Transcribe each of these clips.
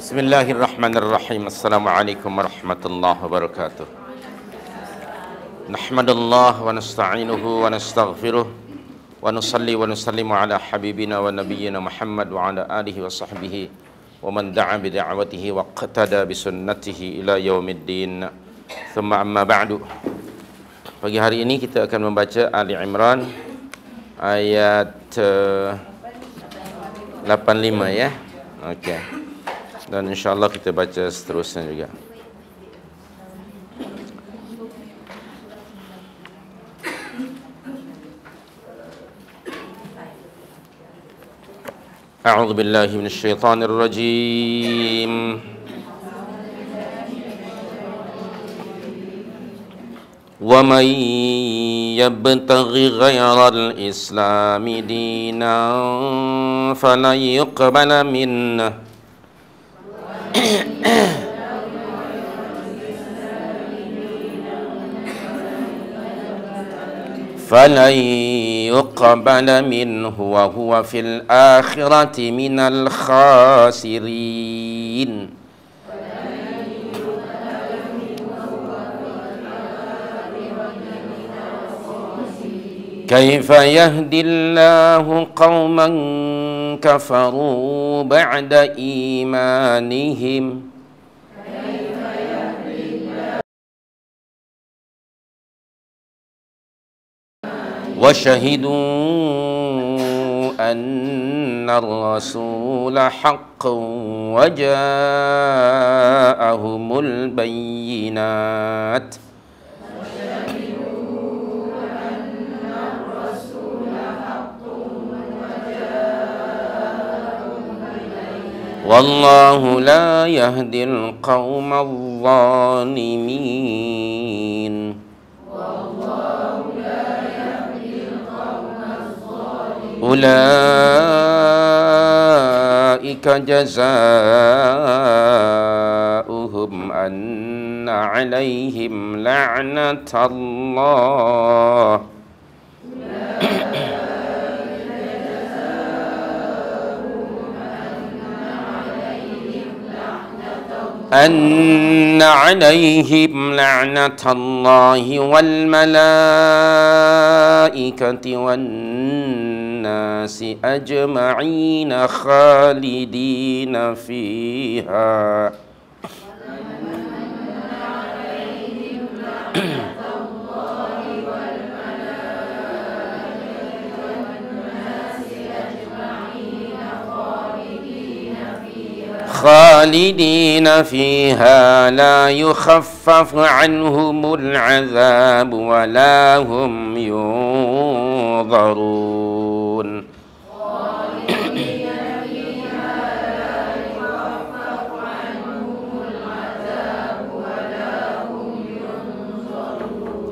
Bismillahirrahmanirrahim. Assalamualaikum warahmatullahi wabarakatuh. Nahmadullah wa nasta'inuhu wa nastaghfiruh wa nusalli wa nusallimu ala habibina wa nabiyyina Muhammad wa ala alihi wa sahbihi wa man da'a bi da'watihi wa qtada bi sunnatihi ila yaumiddin. Thumma amma ba'du. Pagi hari ini kita akan membaca Ali Imran ayat 85 ya. Okey. Dan insyaAllah kita baca seterusnya juga. A'udzu billahi minasy syaithanir rajim. Wa may yabtaghi ghayral islami dinan falan yuqbala minhu فلن يقبل منه وهو في الآخرة من الخاسرين كيف يهدي الله قوما كفروا بعد إيمانهم وشهدوا أن الرسول حق وجاءهم البينات والله لا يهدي القوم الظالمين أولئك جزاؤهم أن عليهم لعنة الله أن عليهم لعنة الله والملائكة والناس أجمعين خالدين فيها خالدين فيها لا يخفف عنهم العذاب ولا هم ينظرون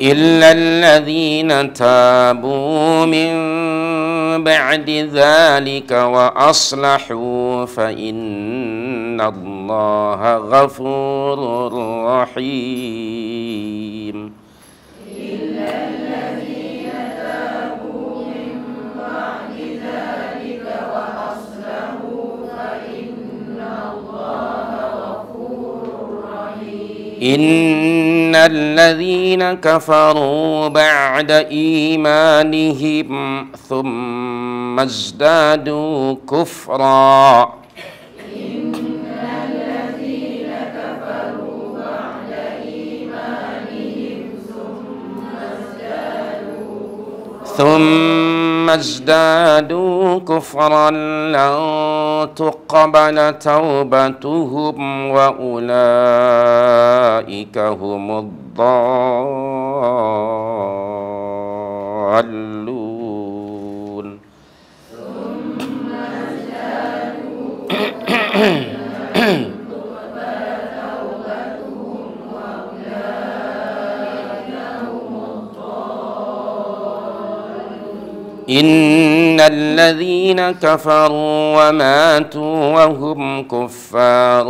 إلا الذين تابوا من بعد ذلك وأصلحوا فإن الله غفور رحيم إلا الذين تابوا من بعد ذلك وأصلحوا فإن الله غفور رحيم إن الذين كفروا بعد إيمانهم ثم ازدادوا كفرا ثم ازدادوا كفرا لن تقبل توبتهم وأولئك هم الضالون ثم ازدادوا إن الذين كفروا وماتوا وهم كفار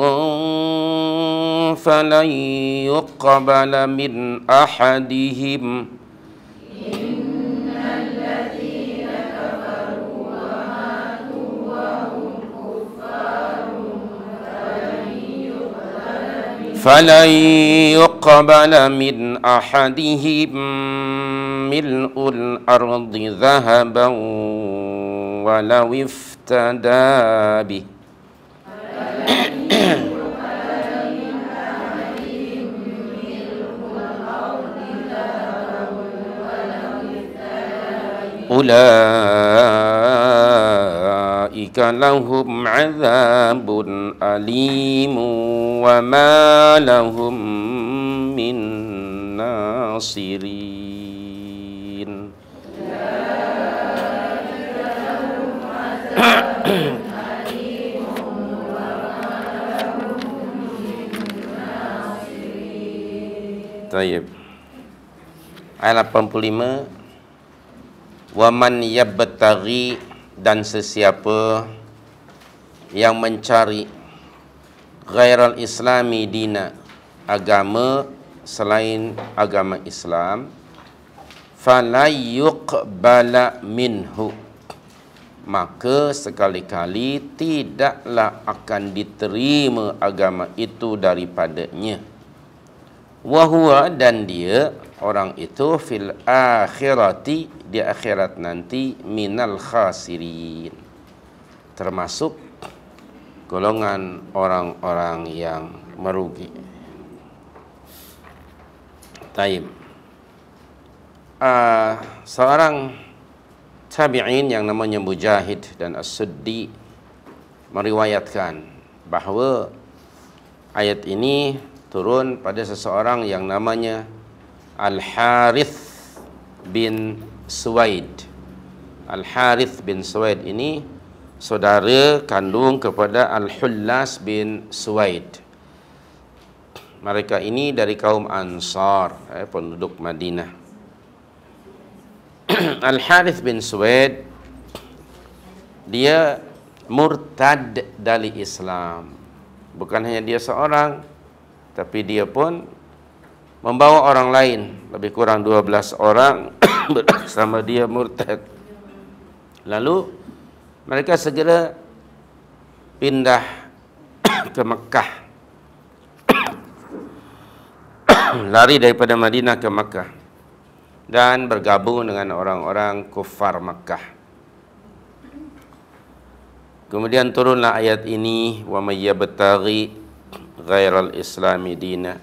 فلن يقبل من أحدهم إن الذين كفروا وماتوا وهم كفار فلن فلن يقبل من أحدهم ملء الأرض ذهبا ولو افتدى به أولئك لهم عذاب أليم وما لهم من ناصرين. Taib. Ayat 85. Waman yabtaghi, dan sesiapa yang mencari ghairal islami dina, agama selain agama Islam, fala yuqbala minhu, maka sekali-kali tidaklah akan diterima agama itu daripadanya. Wahuwa, dan dia orang itu fil akhirati, di akhirat nanti, minal khasirin, termasuk golongan orang-orang yang merugi. Taib. Seorang tabi'in yang namanya Mujahid dan As-Suddi meriwayatkan bahawa ayat ini turun pada seseorang yang namanya Al-Harith bin Suwaid. Al-Harith bin Suwaid ini saudara kandung kepada Al-Hullas bin Suwaid. Mereka ini dari kaum Ansar, penduduk Madinah. Al-Harith bin Suwaid, dia murtad dari Islam. Bukan hanya dia seorang, tapi dia pun membawa orang lain, lebih kurang 12 orang bersama dia murtad. Lalu mereka segera pindah ke Mekah. Lari daripada Madinah ke Mekah dan bergabung dengan orang-orang kufar Mekah. Kemudian turunlah ayat ini, wa may yabtaghi ghairal islami dina.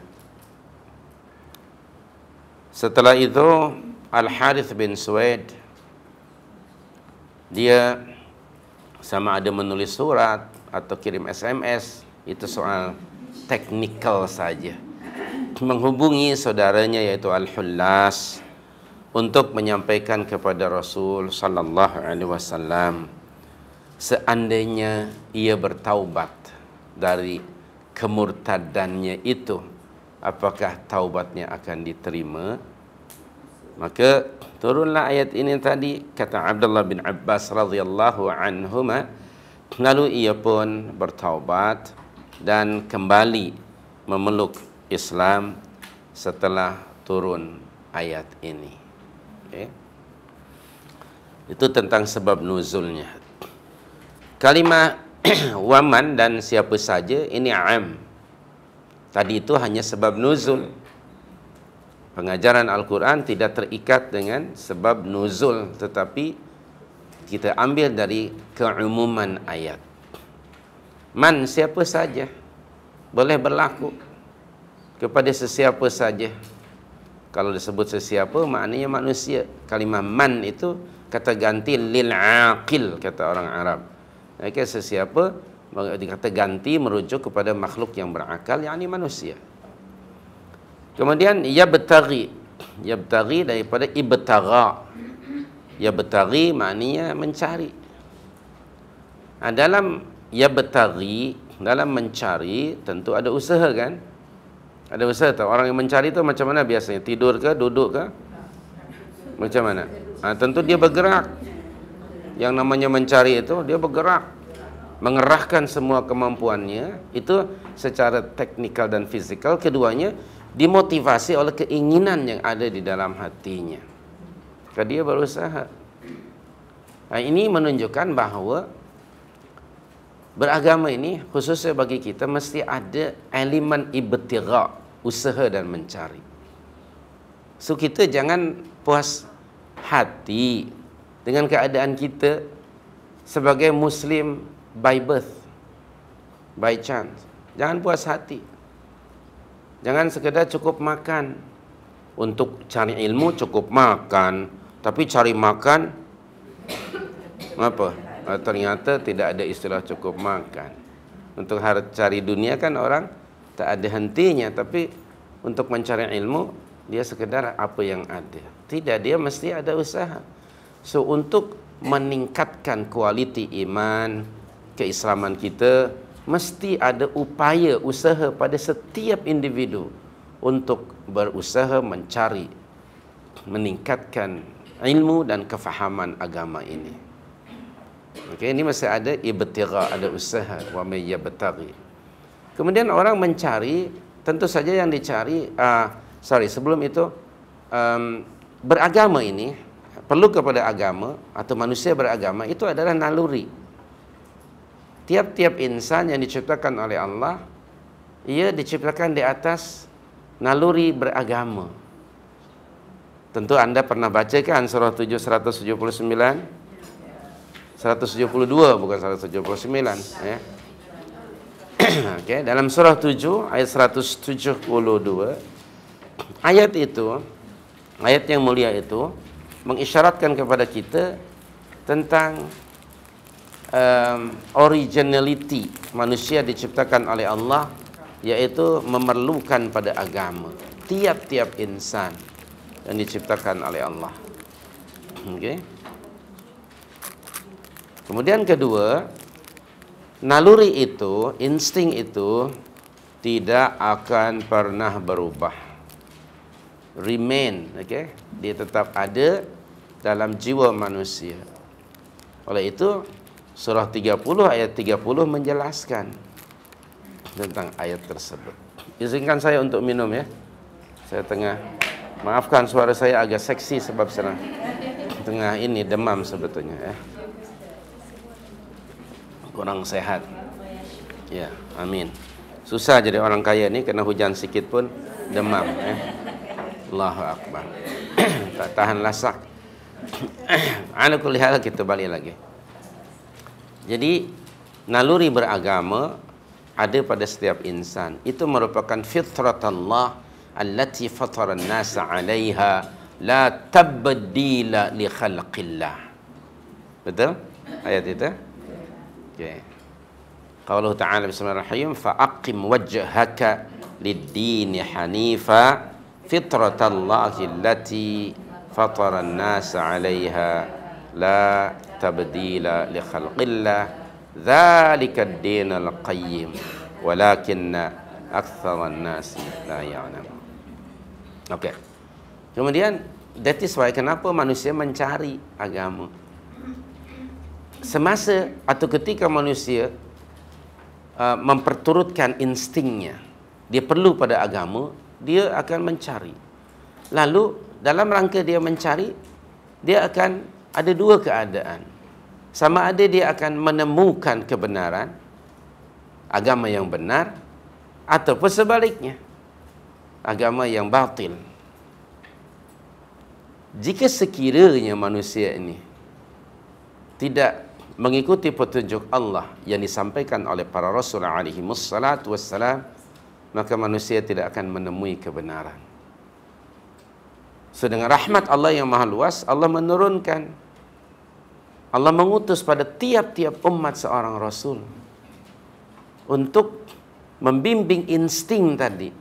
Setelah itu Al-Harith bin Suwaid, dia sama ada menulis surat atau kirim SMS, itu soal teknikal saja, menghubungi saudaranya yaitu Al-Hullas untuk menyampaikan kepada Rasul sallallahu alaihi wasallam, seandainya ia bertaubat dari kemurtadannya itu, apakah taubatnya akan diterima? Maka turunlah ayat ini tadi, kata Abdullah bin Abbas radhiyallahu anhuma, lalu ia pun bertaubat dan kembali memeluk Islam setelah turun ayat ini. Okay. Itu tentang sebab nuzulnya. Kalimah waman dan siapa saja ini am. Tadi itu hanya sebab nuzul. Pengajaran Al-Quran tidak terikat dengan sebab nuzul, tetapi kita ambil dari keumuman ayat. Man, siapa saja, boleh berlaku kepada sesiapa saja. Kalau disebut sesiapa, maknanya manusia. Kalimah man itu kata ganti lil aqil, kata orang Arab. Maka sesiapa dikata ganti merujuk kepada makhluk yang berakal, yakni manusia. Kemudian yabtaghi daripada ibtagha. Yabtaghi maknanya mencari. Dalam yabtaghi, dalam mencari tentu ada usaha kan? Ada usaha tak? Orang yang mencari itu macam mana biasanya? Tidur ke, duduk ke? Macam mana? Tentu dia bergerak. Yang namanya mencari itu dia bergerak, mengerahkan semua kemampuannya, itu secara teknikal dan fisikal. Keduanya dimotivasi oleh keinginan yang ada di dalam hatinya. Maka dia berusaha. Ini menunjukkan bahawa Beragama ini khususnya bagi kita mesti ada elemen ibtigha, usaha dan mencari. So kita jangan puas hati dengan keadaan kita sebagai Muslim by birth, by chance. Jangan puas hati. Jangan sekedar cukup makan. Untuk cari ilmu cukup makan, tapi cari makan apa? Ternyata tidak ada istilah cukup makan. Untuk cari dunia kan orang tak ada hentinya, tapi untuk mencari ilmu dia sekedar apa yang ada. Tidak, dia mesti ada usaha. So untuk meningkatkan kualiti iman, keislaman kita, mesti ada upaya usaha pada setiap individu untuk berusaha mencari, meningkatkan ilmu dan kefahaman agama ini. Okey, ini masih ada ibtigha, ada usaha, wa may yabtaghi. Kemudian orang mencari, tentu saja yang dicari, sebelum itu beragama ini perlu kepada agama atau manusia beragama itu adalah naluri. Tiap-tiap insan yang diciptakan oleh Allah, ia diciptakan di atas naluri beragama. Tentu Anda pernah baca kan surah 7 179? 172 bukan 179 ya. Okey, dalam surah 7 ayat 172, ayat yang mulia itu mengisyaratkan kepada kita tentang originality manusia diciptakan oleh Allah, yaitu memerlukan pada agama. Tiap-tiap insan yang diciptakan oleh Allah. Okey. Kemudian kedua, naluri itu, insting itu tidak akan pernah berubah. Remain, okey? Dia tetap ada dalam jiwa manusia. Oleh itu, surah 30 ayat 30 menjelaskan tentang ayat tersebut. Izinkan saya untuk minum ya. Saya maafkan suara saya agak seksi sebab tengah ini demam sebetulnya ya. Kurang sehat. Ya, amin. Susah jadi orang kaya ni, kena hujan sikit pun demam ya. Allahu akbar. Tak tahan lasak. Ala kulli hal, kita balik lagi. Jadi naluri beragama ada pada setiap insan. Itu merupakan fitratullah allati fatara an-nasa 'alaiha la tabdila li khalqillah. Betul? Ayat itu? Okay. Qauluhu ta'ala bismillahirrahmanirrahim fa'aqim wajhaka lid-dini hanifa fitratallahi allati fatara an-nasa 'alaiha la tabdila li khalqillah dzalika ad-dinul qayyim walakinna aktsaran nasi la ya'lamun. Okey. Kemudian that is why kenapa manusia mencari agama. Semasa atau ketika manusia memperturutkan instingnya, dia perlu pada agama, dia akan mencari. Lalu dalam rangka dia mencari, dia akan ada dua keadaan. Sama ada dia akan menemukan kebenaran, agama yang benar, ataupun sebaliknya, agama yang batil. Jika sekiranya manusia ini tidak mengikuti petunjuk Allah yang disampaikan oleh para Rasul alaihi wassalatu wassalam, maka manusia tidak akan menemui kebenaran. Sedangkan rahmat Allah yang maha luas, Allah menurunkan, Allah mengutus pada tiap-tiap umat seorang Rasul untuk membimbing insting tadi,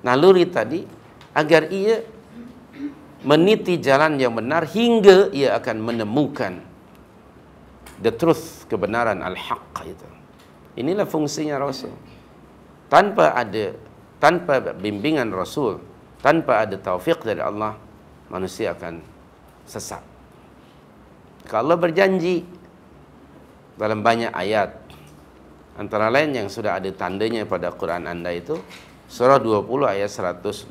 naluri tadi, agar ia meniti jalan yang benar hingga ia akan menemukan the truth, kebenaran, al-haq itu. Inilah fungsinya Rasul. Tanpa bimbingan Rasul, tanpa ada taufik dari Allah, manusia akan sesat. Kalau Allah berjanji dalam banyak ayat, antara lain yang sudah ada tandanya pada Quran Anda itu, surah 20 ayat 123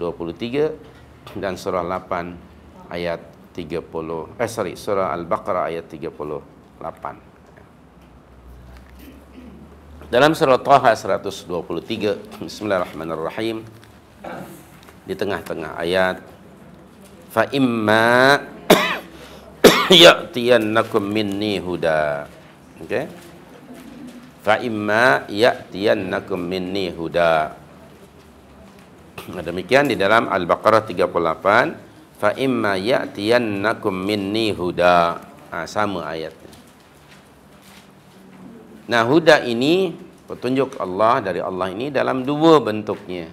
dan surah 8 ayat 30. Surah Al-Baqarah ayat 38. Dalam surah Taha 123, Bismillahirrahmanirrahim, di tengah-tengah ayat, fa imma ya'tiyannakum minni huda. Okey. Fa imma ya'tiyannakum minni huda. Demikian di dalam Al-Baqarah 38, fa imma ya'tiyannakum minni huda. Sama ayatnya. Nah, huda ini, petunjuk Allah dari Allah ini dalam dua bentuknya.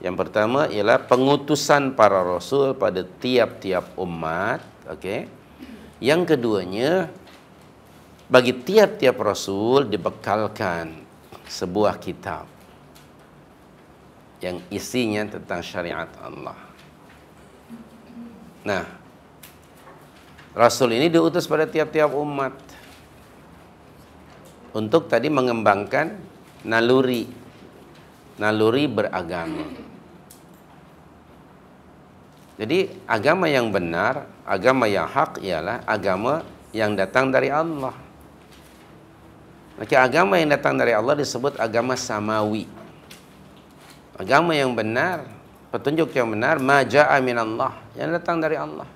Yang pertama ialah pengutusan para rasul pada tiap-tiap umat, okey. Yang keduanya, bagi tiap-tiap rasul dibekalkan sebuah kitab yang isinya tentang syariat Allah. Nah, rasul ini diutus pada tiap-tiap umat untuk tadi mengembangkan naluri beragama. Jadi agama yang benar, agama yang hak ialah agama yang datang dari Allah. Maka agama yang datang dari Allah disebut agama samawi. Agama yang benar, petunjuk yang benar, ma ja'a minallah, yang datang dari Allah.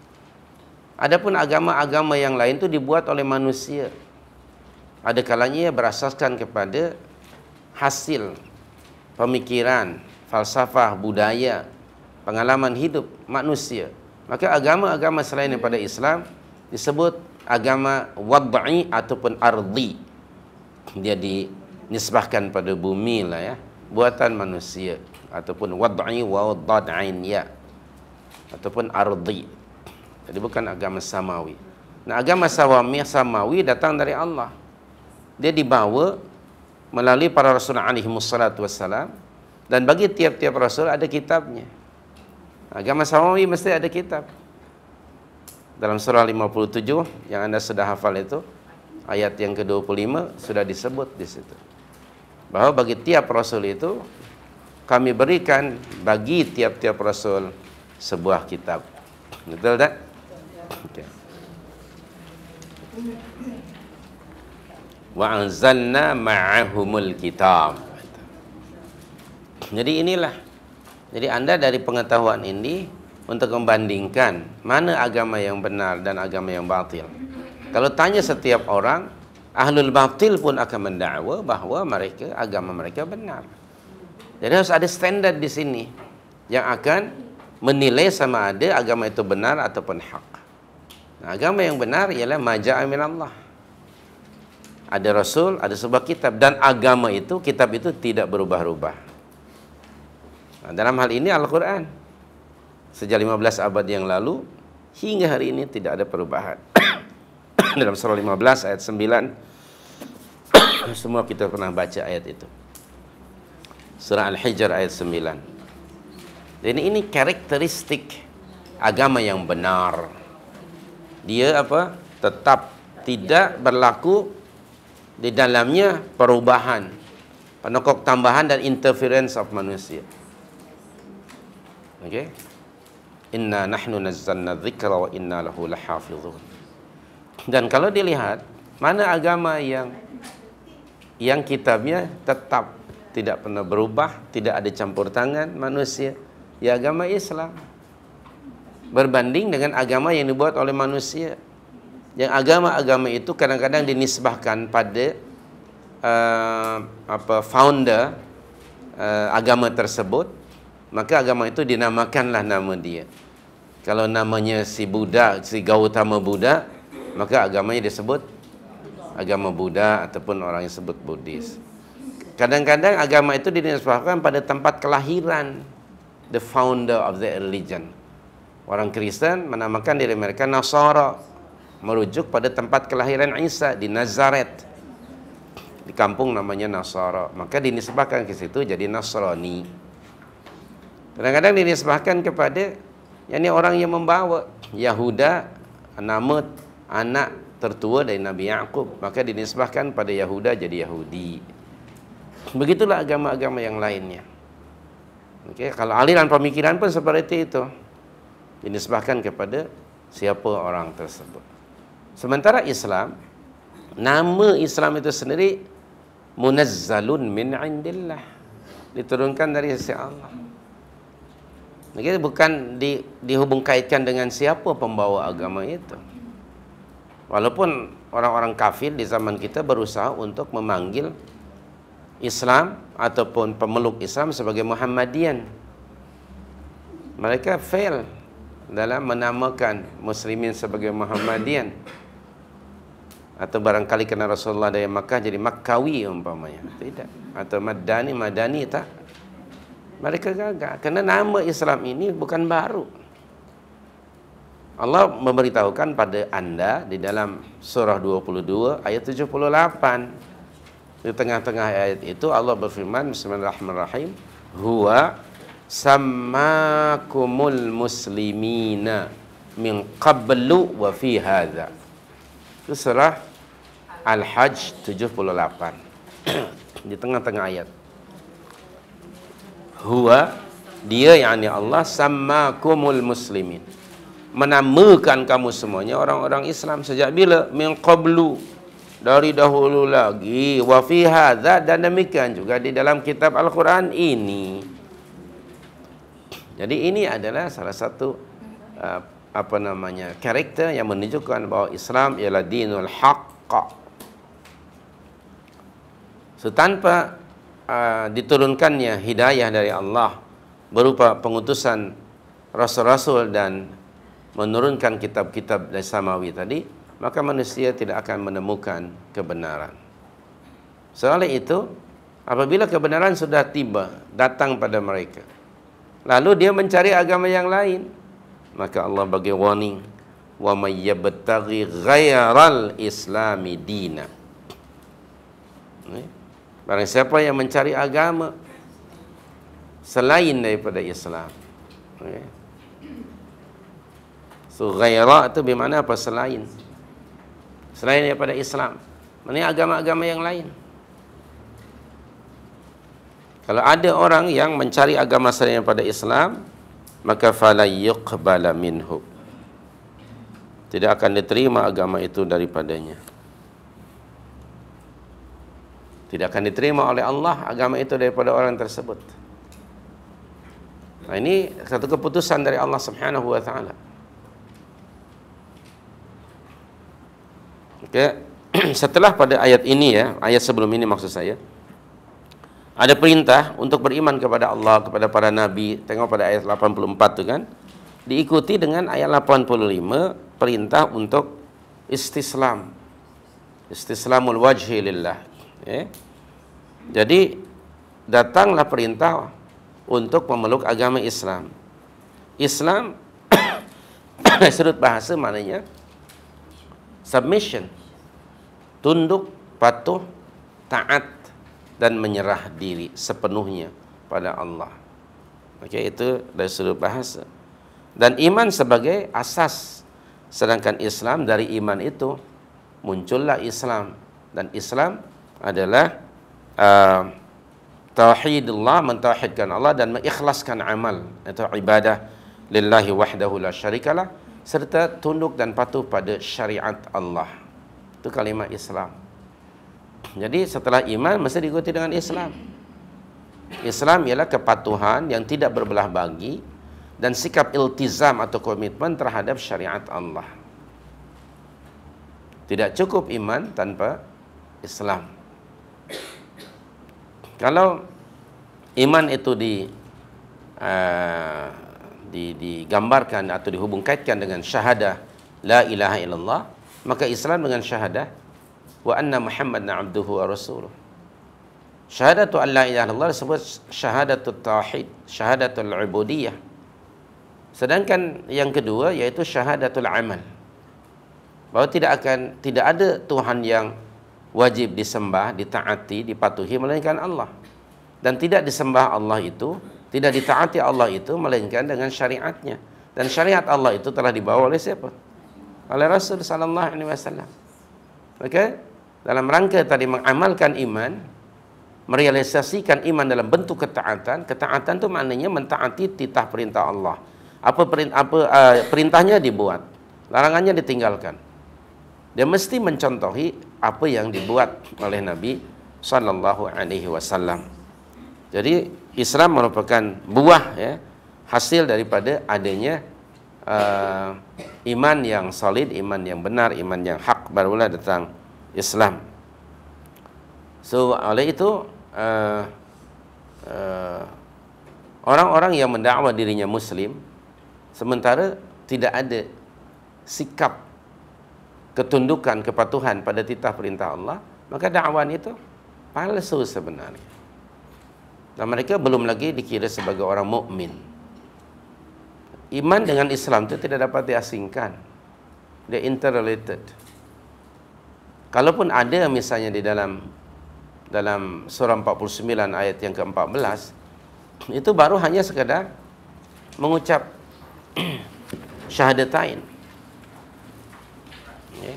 Adapun agama-agama yang lain itu dibuat oleh manusia. Ada kalanya ia berasaskan kepada hasil pemikiran, falsafah, budaya, pengalaman hidup manusia. Maka agama-agama selain daripada Islam disebut agama wad'i ataupun ardi. Dia dinisbahkan pada bumi lah ya, buatan manusia, ataupun wad'i wa wad'ain ya, ataupun ardi. Jadi bukan agama samawi. Nah, agama samawi datang dari Allah. Dia dibawa melalui para rasul alaihi wassalatu wassalam, dan bagi tiap-tiap rasul ada kitabnya. Agama samawi mesti ada kitab. Dalam surah 57 yang Anda sudah hafal itu, ayat yang ke-25 sudah disebut di situ. Bahwa bagi tiap rasul itu kami berikan bagi tiap-tiap rasul sebuah kitab. Betul tak? Okay. Wa anzalna ma'ahumul kitab. Jadi inilah. Jadi Anda dari pengetahuan ini untuk membandingkan mana agama yang benar dan agama yang batil. Kalau tanya setiap orang, ahlul batil pun akan mendakwa bahawa agama mereka benar. Jadi harus ada standar di sini yang akan menilai sama ada agama itu benar ataupun hak. Nah, agama yang benar ialah ma ja'a minallah. Ada rasul, ada sebuah kitab, dan agama itu, kitab itu tidak berubah-ubah. Nah, dalam hal ini Al-Quran sejak 15 abad yang lalu hingga hari ini tidak ada perubahan. Dalam surah 15 ayat 9 semua kita pernah baca ayat itu. Surah Al-Hijr ayat 9. Dan ini karakteristik agama yang benar. Dia apa? Tetap tidak berlaku di dalamnya perubahan, penokok tambahan dan interference of manusia. Okey. Inna nahnu nazzalna dzikra wa inna lahu lahafizun. Dan kalau dilihat mana agama yang kitabnya tetap tidak pernah berubah, tidak ada campur tangan manusia, ya agama Islam. Berbanding dengan agama yang dibuat oleh manusia, yang agama-agama itu kadang-kadang dinisbahkan pada founder agama tersebut, maka agama itu dinamakanlah nama dia. Kalau namanya si Buddha, si Gautama Buddha, maka agamanya disebut agama Buddha ataupun orang yang sebut Buddhis. Kadang-kadang agama itu dinisbahkan pada tempat kelahiran the founder of the religion. Orang Kristen menamakan diri mereka Nasara, merujuk pada tempat kelahiran Isa di Nazaret. Di kampung namanya Nasara, maka dinisbahkan ke situ jadi Nasrani. Kadang-kadang dinisbahkan kepada orang yang membawa Yahuda, nama anak tertua dari Nabi Yaqub, maka dinisbahkan pada Yahuda jadi Yahudi. Begitulah agama-agama yang lainnya. Okey, kalau aliran pemikiran pun seperti itu, dinisbahkan kepada siapa orang tersebut. Sementara Islam, nama Islam itu sendiri munazzalun min indillah, diturunkan dari sisi Allah. Jadi bukan dihubung kaitkan dengan siapa pembawa agama itu. Walaupun orang-orang kafir di zaman kita berusaha untuk memanggil Islam ataupun pemeluk Islam sebagai Muhammadian. Mereka fail dalam menamakan muslimin sebagai Muhammadian. Atau barangkali kerana Rasulullah dari Makkah jadi Makkawi umpamanya. Tidak. Atau Madani tak. Mereka gagal. Kerana nama Islam ini bukan baru. Allah memberitahukan pada anda di dalam surah 22 ayat 78. Di tengah-tengah ayat itu Allah berfirman, Bismillahirrahmanirrahim, Huwa sammakumul muslimina min qablu wa fi hadha. Itu surah Al-Hajj 78. Di tengah-tengah ayat. Huwa, dia yakni Allah, sammakumul muslimin, menamakan kamu semuanya orang-orang Islam. Sejak bila? Min qablu, dari dahulu lagi. Wa fi hadza, dan demikian juga di dalam kitab Al-Quran ini. Jadi ini adalah salah satu karakter yang menunjukkan bahawa Islam ialah dinul haqq. So, tanpa diturunkannya hidayah dari Allah berupa pengutusan rasul-rasul dan menurunkan kitab-kitab dari samawi tadi, maka manusia tidak akan menemukan kebenaran. Soalnya itu, apabila kebenaran sudah tiba, datang pada mereka, lalu dia mencari agama yang lain, maka Allah bagi warning, wa may yabtaghi ghairal islami dina. Barang siapa yang mencari agama selain daripada Islam. So ghaira itu bermakna apa? Selain. Selain daripada Islam. Maksudnya agama-agama yang lain. Kalau ada orang yang mencari agama selain daripada Islam, maka fala yuqbala minhu, tidak akan diterima agama itu daripadanya. Tidak akan diterima oleh Allah agama itu daripada orang tersebut. Nah, ini satu keputusan dari Allah Subhanahu wa taala. Oke. Setelah pada ayat ini, ya, ayat sebelum ini maksud saya, ada perintah untuk beriman kepada Allah, kepada para nabi. Tengok pada ayat 84 tu kan. Diikuti dengan ayat 85, perintah untuk istislam. Istislamul wajhi lillah. Jadi datanglah perintah untuk memeluk agama Islam. Islam dari sudut bahasa maknanya submission, tunduk, patuh, taat dan menyerah diri sepenuhnya pada Allah. Okey, itu dari sudut bahasa. Dan iman sebagai asas. Sedangkan Islam, dari iman itu muncullah Islam, dan Islam adalah tauhidullah, mentauhidkan Allah dan mengikhlaskan amal atau ibadah lillahi wahdahu la syarikalah, serta tunduk dan patuh pada syariat Allah. Itu kalimat Islam. Jadi setelah iman mesti diikuti dengan Islam. Islam ialah kepatuhan yang tidak berbelah bagi dan sikap iltizam atau komitmen terhadap syariat Allah. Tidak cukup iman tanpa Islam. Kalau iman itu digambarkan atau dihubung kaitkan dengan syahadah la ilaha illallah, maka Islam dengan syahadah wa anna Muhammadan abduhu wa rasuluh. Syahadatu an la ilaha illallah disebut syahadatul tauhid, syahadatul ubudiyah. Sedangkan yang kedua yaitu syahadatul amal, bahawa tidak ada Tuhan yang wajib disembah, ditaati, dipatuhi melainkan Allah. Dan tidak disembah Allah itu, tidak ditaati Allah itu melainkan dengan syariatnya. Dan syariat Allah itu telah dibawa oleh siapa? Oleh Rasul sallallahu alaihi wasallam. Okey? Dalam rangka tadi mengamalkan iman, merealisasikan iman dalam bentuk ketaatan. Ketaatan itu maknanya mentaati titah perintah Allah. Perintahnya dibuat, larangannya ditinggalkan. Dia mesti mencontohi apa yang dibuat oleh Nabi sallallahu alaihi wasallam. Jadi Islam merupakan buah ya, hasil daripada adanya iman yang solid, iman yang benar, iman yang hak, barulah datang Islam. So oleh itu orang-orang yang mendakwa dirinya Muslim sementara tidak ada sikap ketundukan, kepatuhan pada titah perintah Allah, maka dakwan itu palsu sebenarnya. Dan mereka belum lagi dikira sebagai orang mukmin. Iman dengan Islam itu tidak dapat diasingkan. Dia interrelated. Kalaupun ada misalnya di dalam surah 49 ayat yang ke-14, itu baru hanya sekadar mengucap syahadatain. Okay.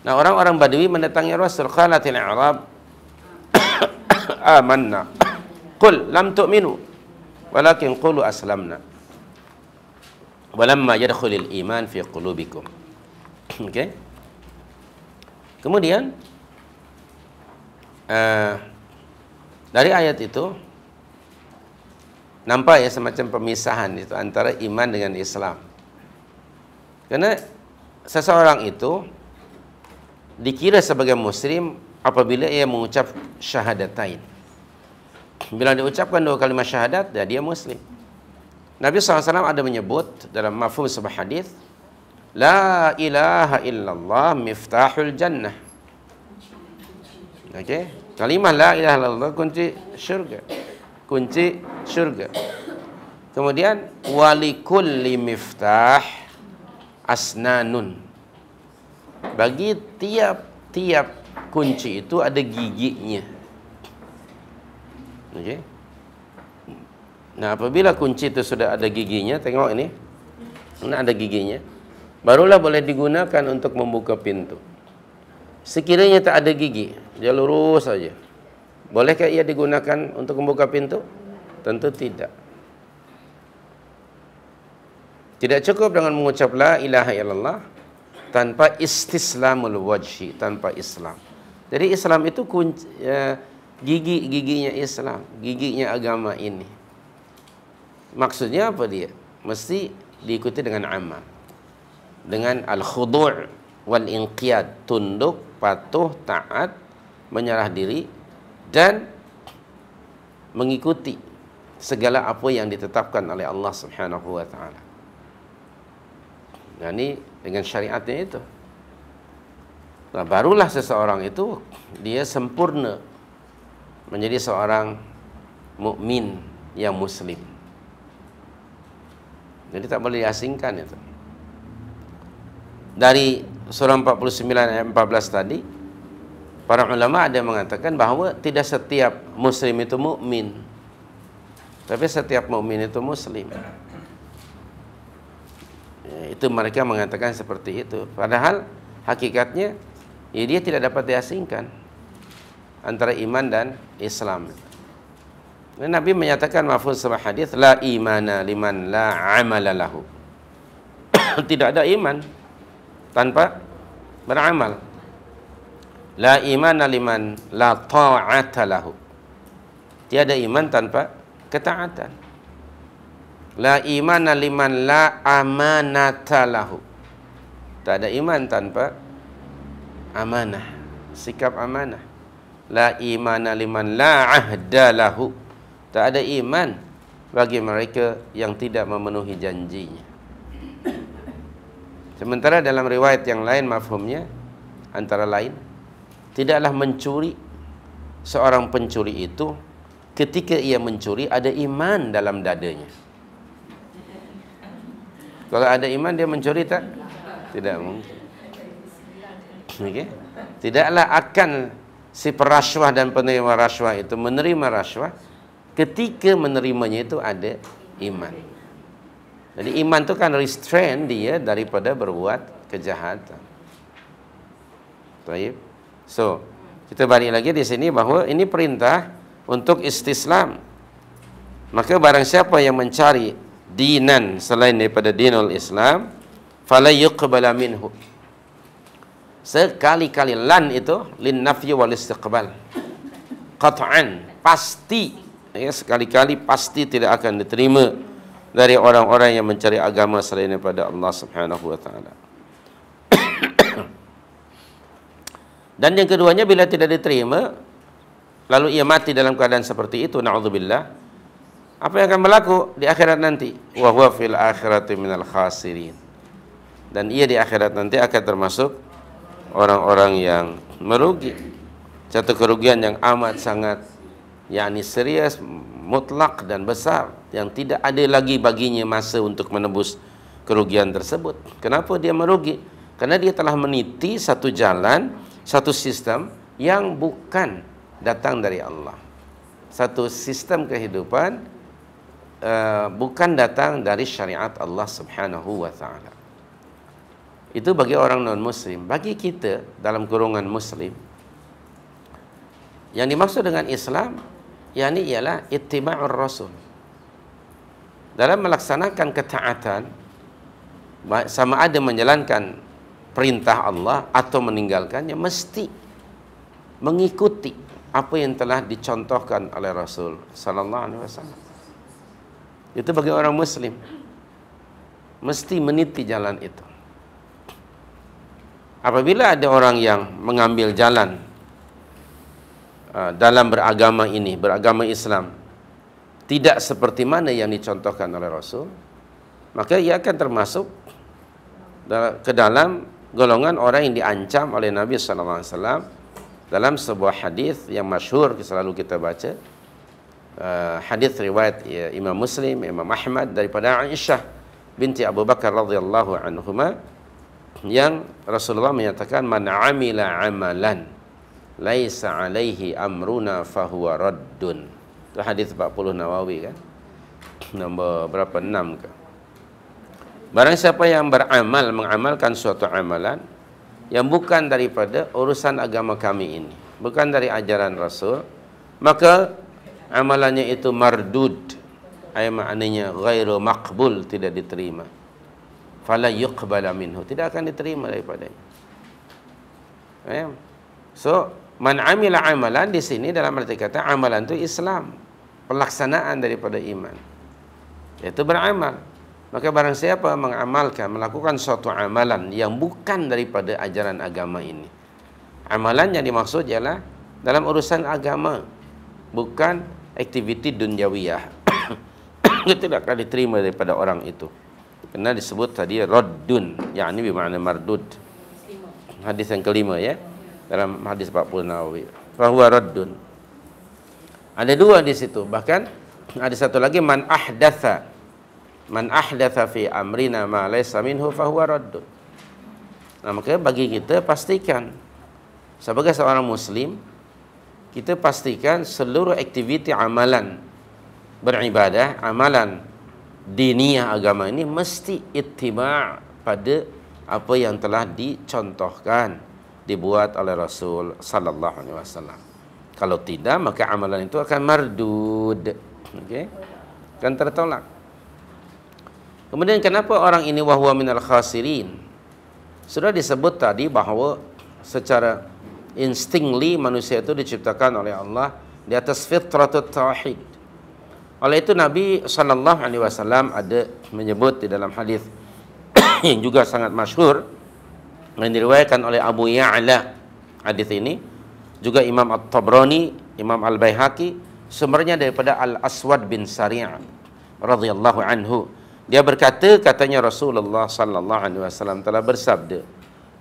Nah, orang-orang Badui mendatangi Rasul, qalatil a'rab amanna qul lam tu'minu walakin qulu aslamna walamma yadkhulul iman fi qulubikum. Okey. Kemudian dari ayat itu nampak ya semacam pemisahan itu antara iman dengan Islam. Karena seseorang itu dikira sebagai muslim apabila ia mengucap syahadatain. Bila diucapkan dua kalimat syahadat, dia muslim. Nabi SAW ada menyebut dalam mafhum sebuah hadis, la ilaha illallah miftahul jannah. Okey, kalimah la ilaha illallah kunci syurga. Kunci syurga. Kemudian walikulli miftah asnanun. Bagi tiap kunci itu ada giginya. Okey. Nah, apabila kunci itu sudah ada giginya, tengok ini. Ini ada giginya. Barulah boleh digunakan untuk membuka pintu. Sekiranya tak ada gigi, dia lurus saja. Bolehkah ia digunakan untuk membuka pintu? Tentu tidak. Tidak cukup dengan mengucap la ilaha illallah tanpa istislamul wajhi, tanpa Islam. Jadi Islam itu kunci, gigi-giginya Islam, giginya agama ini. Maksudnya apa dia? Mesti diikuti dengan amal. Dengan al-khudu' wal-inqiyad, tunduk, patuh, taat, menyerah diri dan mengikuti segala apa yang ditetapkan oleh Allah Subhanahu wa taala. Nah, ini dengan syariatnya itu. Nah, barulah seseorang itu dia sempurna menjadi seorang mukmin yang muslim. Jadi tak boleh diasingkan itu. Dari surah 49 ayat 14 tadi, para ulama ada yang mengatakan bahawa tidak setiap muslim itu mukmin, tapi setiap mukmin itu muslim. Itu mereka mengatakan seperti itu. Padahal hakikatnya ya, dia tidak dapat diasingkan antara iman dan Islam. Dan Nabi menyatakan mafhum sebuah hadis, la imana liman la amala lahu. Tidak ada iman tanpa beramal. La imana liman la ta'ata lahu. Tiada iman tanpa ketaatan. La imana liman la amanata lahu. Tak ada iman tanpa amanah, sikap amanah. La imana liman la ahda lahu. Tak ada iman bagi mereka yang tidak memenuhi janjinya. Sementara dalam riwayat yang lain mafhumnya antara lain, tidaklah mencuri seorang pencuri itu ketika ia mencuri ada iman dalam dadanya. Kalau ada iman dia mencuri tak? Tidak mungkin. Okay? Tidaklah akan si peraswah dan penerima rasuah itu menerima rasuah ketika menerimanya itu ada iman. Jadi iman itu kan restrain dia daripada berbuat kejahatan. Baik. So, kita balik lagi di sini bahawa ini perintah untuk istislam. Maka barang siapa yang mencari dinan selain daripada dinul Islam, fala yuqbala minhu. Sekali-kali lan itu lin nafyi wal istiqbal. qat'an, pasti, ya, sekali-kali pasti tidak akan diterima dari orang-orang yang mencari agama selain daripada Allah Subhanahu wa taala. Dan yang keduanya, bila tidak diterima lalu ia mati dalam keadaan seperti itu, na'udzubillah, apa yang akan berlaku di akhirat nanti? Wa huwa fil akhirati minal khasirin. Dan ia di akhirat nanti akan termasuk orang-orang yang merugi. Satu kerugian yang amat sangat, yakni serius, mutlak dan besar, yang tidak ada lagi baginya masa untuk menebus kerugian tersebut. Kenapa dia merugi? Karena dia telah meniti satu jalan, satu sistem yang bukan datang dari Allah. Satu sistem kehidupan bukan datang dari syariat Allah Subhanahu wa taala. Itu bagi orang non-muslim. Bagi kita dalam kurungan muslim, yang dimaksud dengan Islam yakni ialah ittiba'ur rasul. Dalam melaksanakan ketaatan, sama ada menjalankan perintah Allah atau meninggalkannya, mesti mengikuti apa yang telah dicontohkan oleh Rasul sallallahu alaihi wasallam. Itu bagi orang muslim, mesti meniti jalan itu. Apabila ada orang yang mengambil jalan dalam beragama ini, beragama Islam, tidak seperti mana yang dicontohkan oleh Rasul, maka ia akan termasuk ke dalam golongan orang yang diancam oleh Nabi sallallahu alaihi wasallam dalam sebuah hadis yang masyhur selalu kita baca, hadis riwayat Imam Muslim, Imam Ahmad, daripada Aisyah binti Abu Bakar radhiyallahu anhuma, yang Rasulullah menyatakan, man amila amalan laisa alaihi amruna fahuwa raddun. Itu hadis 40 Nawawi kan, nombor berapa, 6 ke. Barang siapa yang beramal, mengamalkan suatu amalan yang bukan daripada urusan agama kami ini, bukan dari ajaran Rasul, maka amalannya itu mardud, maknanya ghairu maqbul, tidak diterima. Fala yuqbala minhu, tidak akan diterima daripadanya. So, man amila amalan di sini dalam arti kata amalan itu Islam, pelaksanaan daripada iman, yaitu beramal. Maka barang siapa mengamalkan, melakukan suatu amalan yang bukan daripada ajaran agama ini, amalan yang dimaksud ialah dalam urusan agama, bukan aktiviti duniawiyah, itu tidak akan diterima daripada orang itu. Karena disebut tadi raddun, yakni bermakna mardud. Hadis yang kelima ya, dalam hadis 40 Nawawi, fahuwa raddun. Ada dua di situ, bahkan ada satu lagi, man ahdatha fi amrina ma laysa minhu fahuwa raddun. Nah, maka bagi kita pastikan, sebagai seorang muslim, kita pastikan seluruh aktiviti amalan beribadah, amalan diniyah agama ini mesti ittiba' pada apa yang telah dicontohkan, dibuat oleh Rasul sallallahu alaihi wasallam. Kalau tidak, maka amalan itu akan mardud, okey, akan tertolak. Kemudian kenapa orang ini wahwa minal khasirin? Sudah disebut tadi bahawa secara instingly manusia itu diciptakan oleh Allah di atas fitratut tauhid. Oleh itu Nabi sallallahu alaihi wasallam ada menyebut di dalam hadis yang juga sangat masyhur yang diriwayatkan oleh Abu Ya'la. Hadis ini juga Imam At-Tabrani, Imam Al-Baihaqi, sumbernya daripada Al-Aswad bin Sari' radhiyallahu anhu. Dia berkata, katanya Rasulullah sallallahu alaihi wasallam telah bersabda,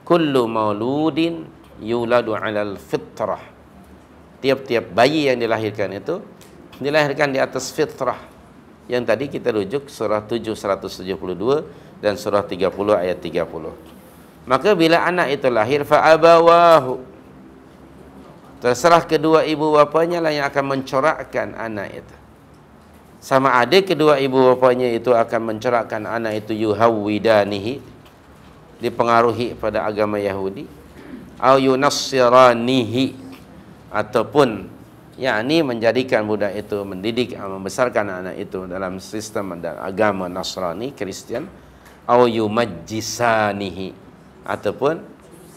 kullu mauludin yuladu 'alal fitrah. Tiap-tiap bayi yang dilahirkan itu dilahirkan di atas fitrah. Yang tadi kita rujuk surah 7 172 dan surah 30 ayat 30. Maka bila anak itu lahir, fa abawahu, terserah kedua ibu bapanya lah yang akan mencorakkan anak itu. Sama ada kedua ibu bapanya itu akan mencorakkan anak itu yuhawwidanihi, dipengaruhi pada agama Yahudi, au yunassiranihi, ataupun yakni menjadikan budak itu, mendidik, membesarkan anak itu dalam sistem dan agama Nasrani, Kristian, au yumajjisanihi, ataupun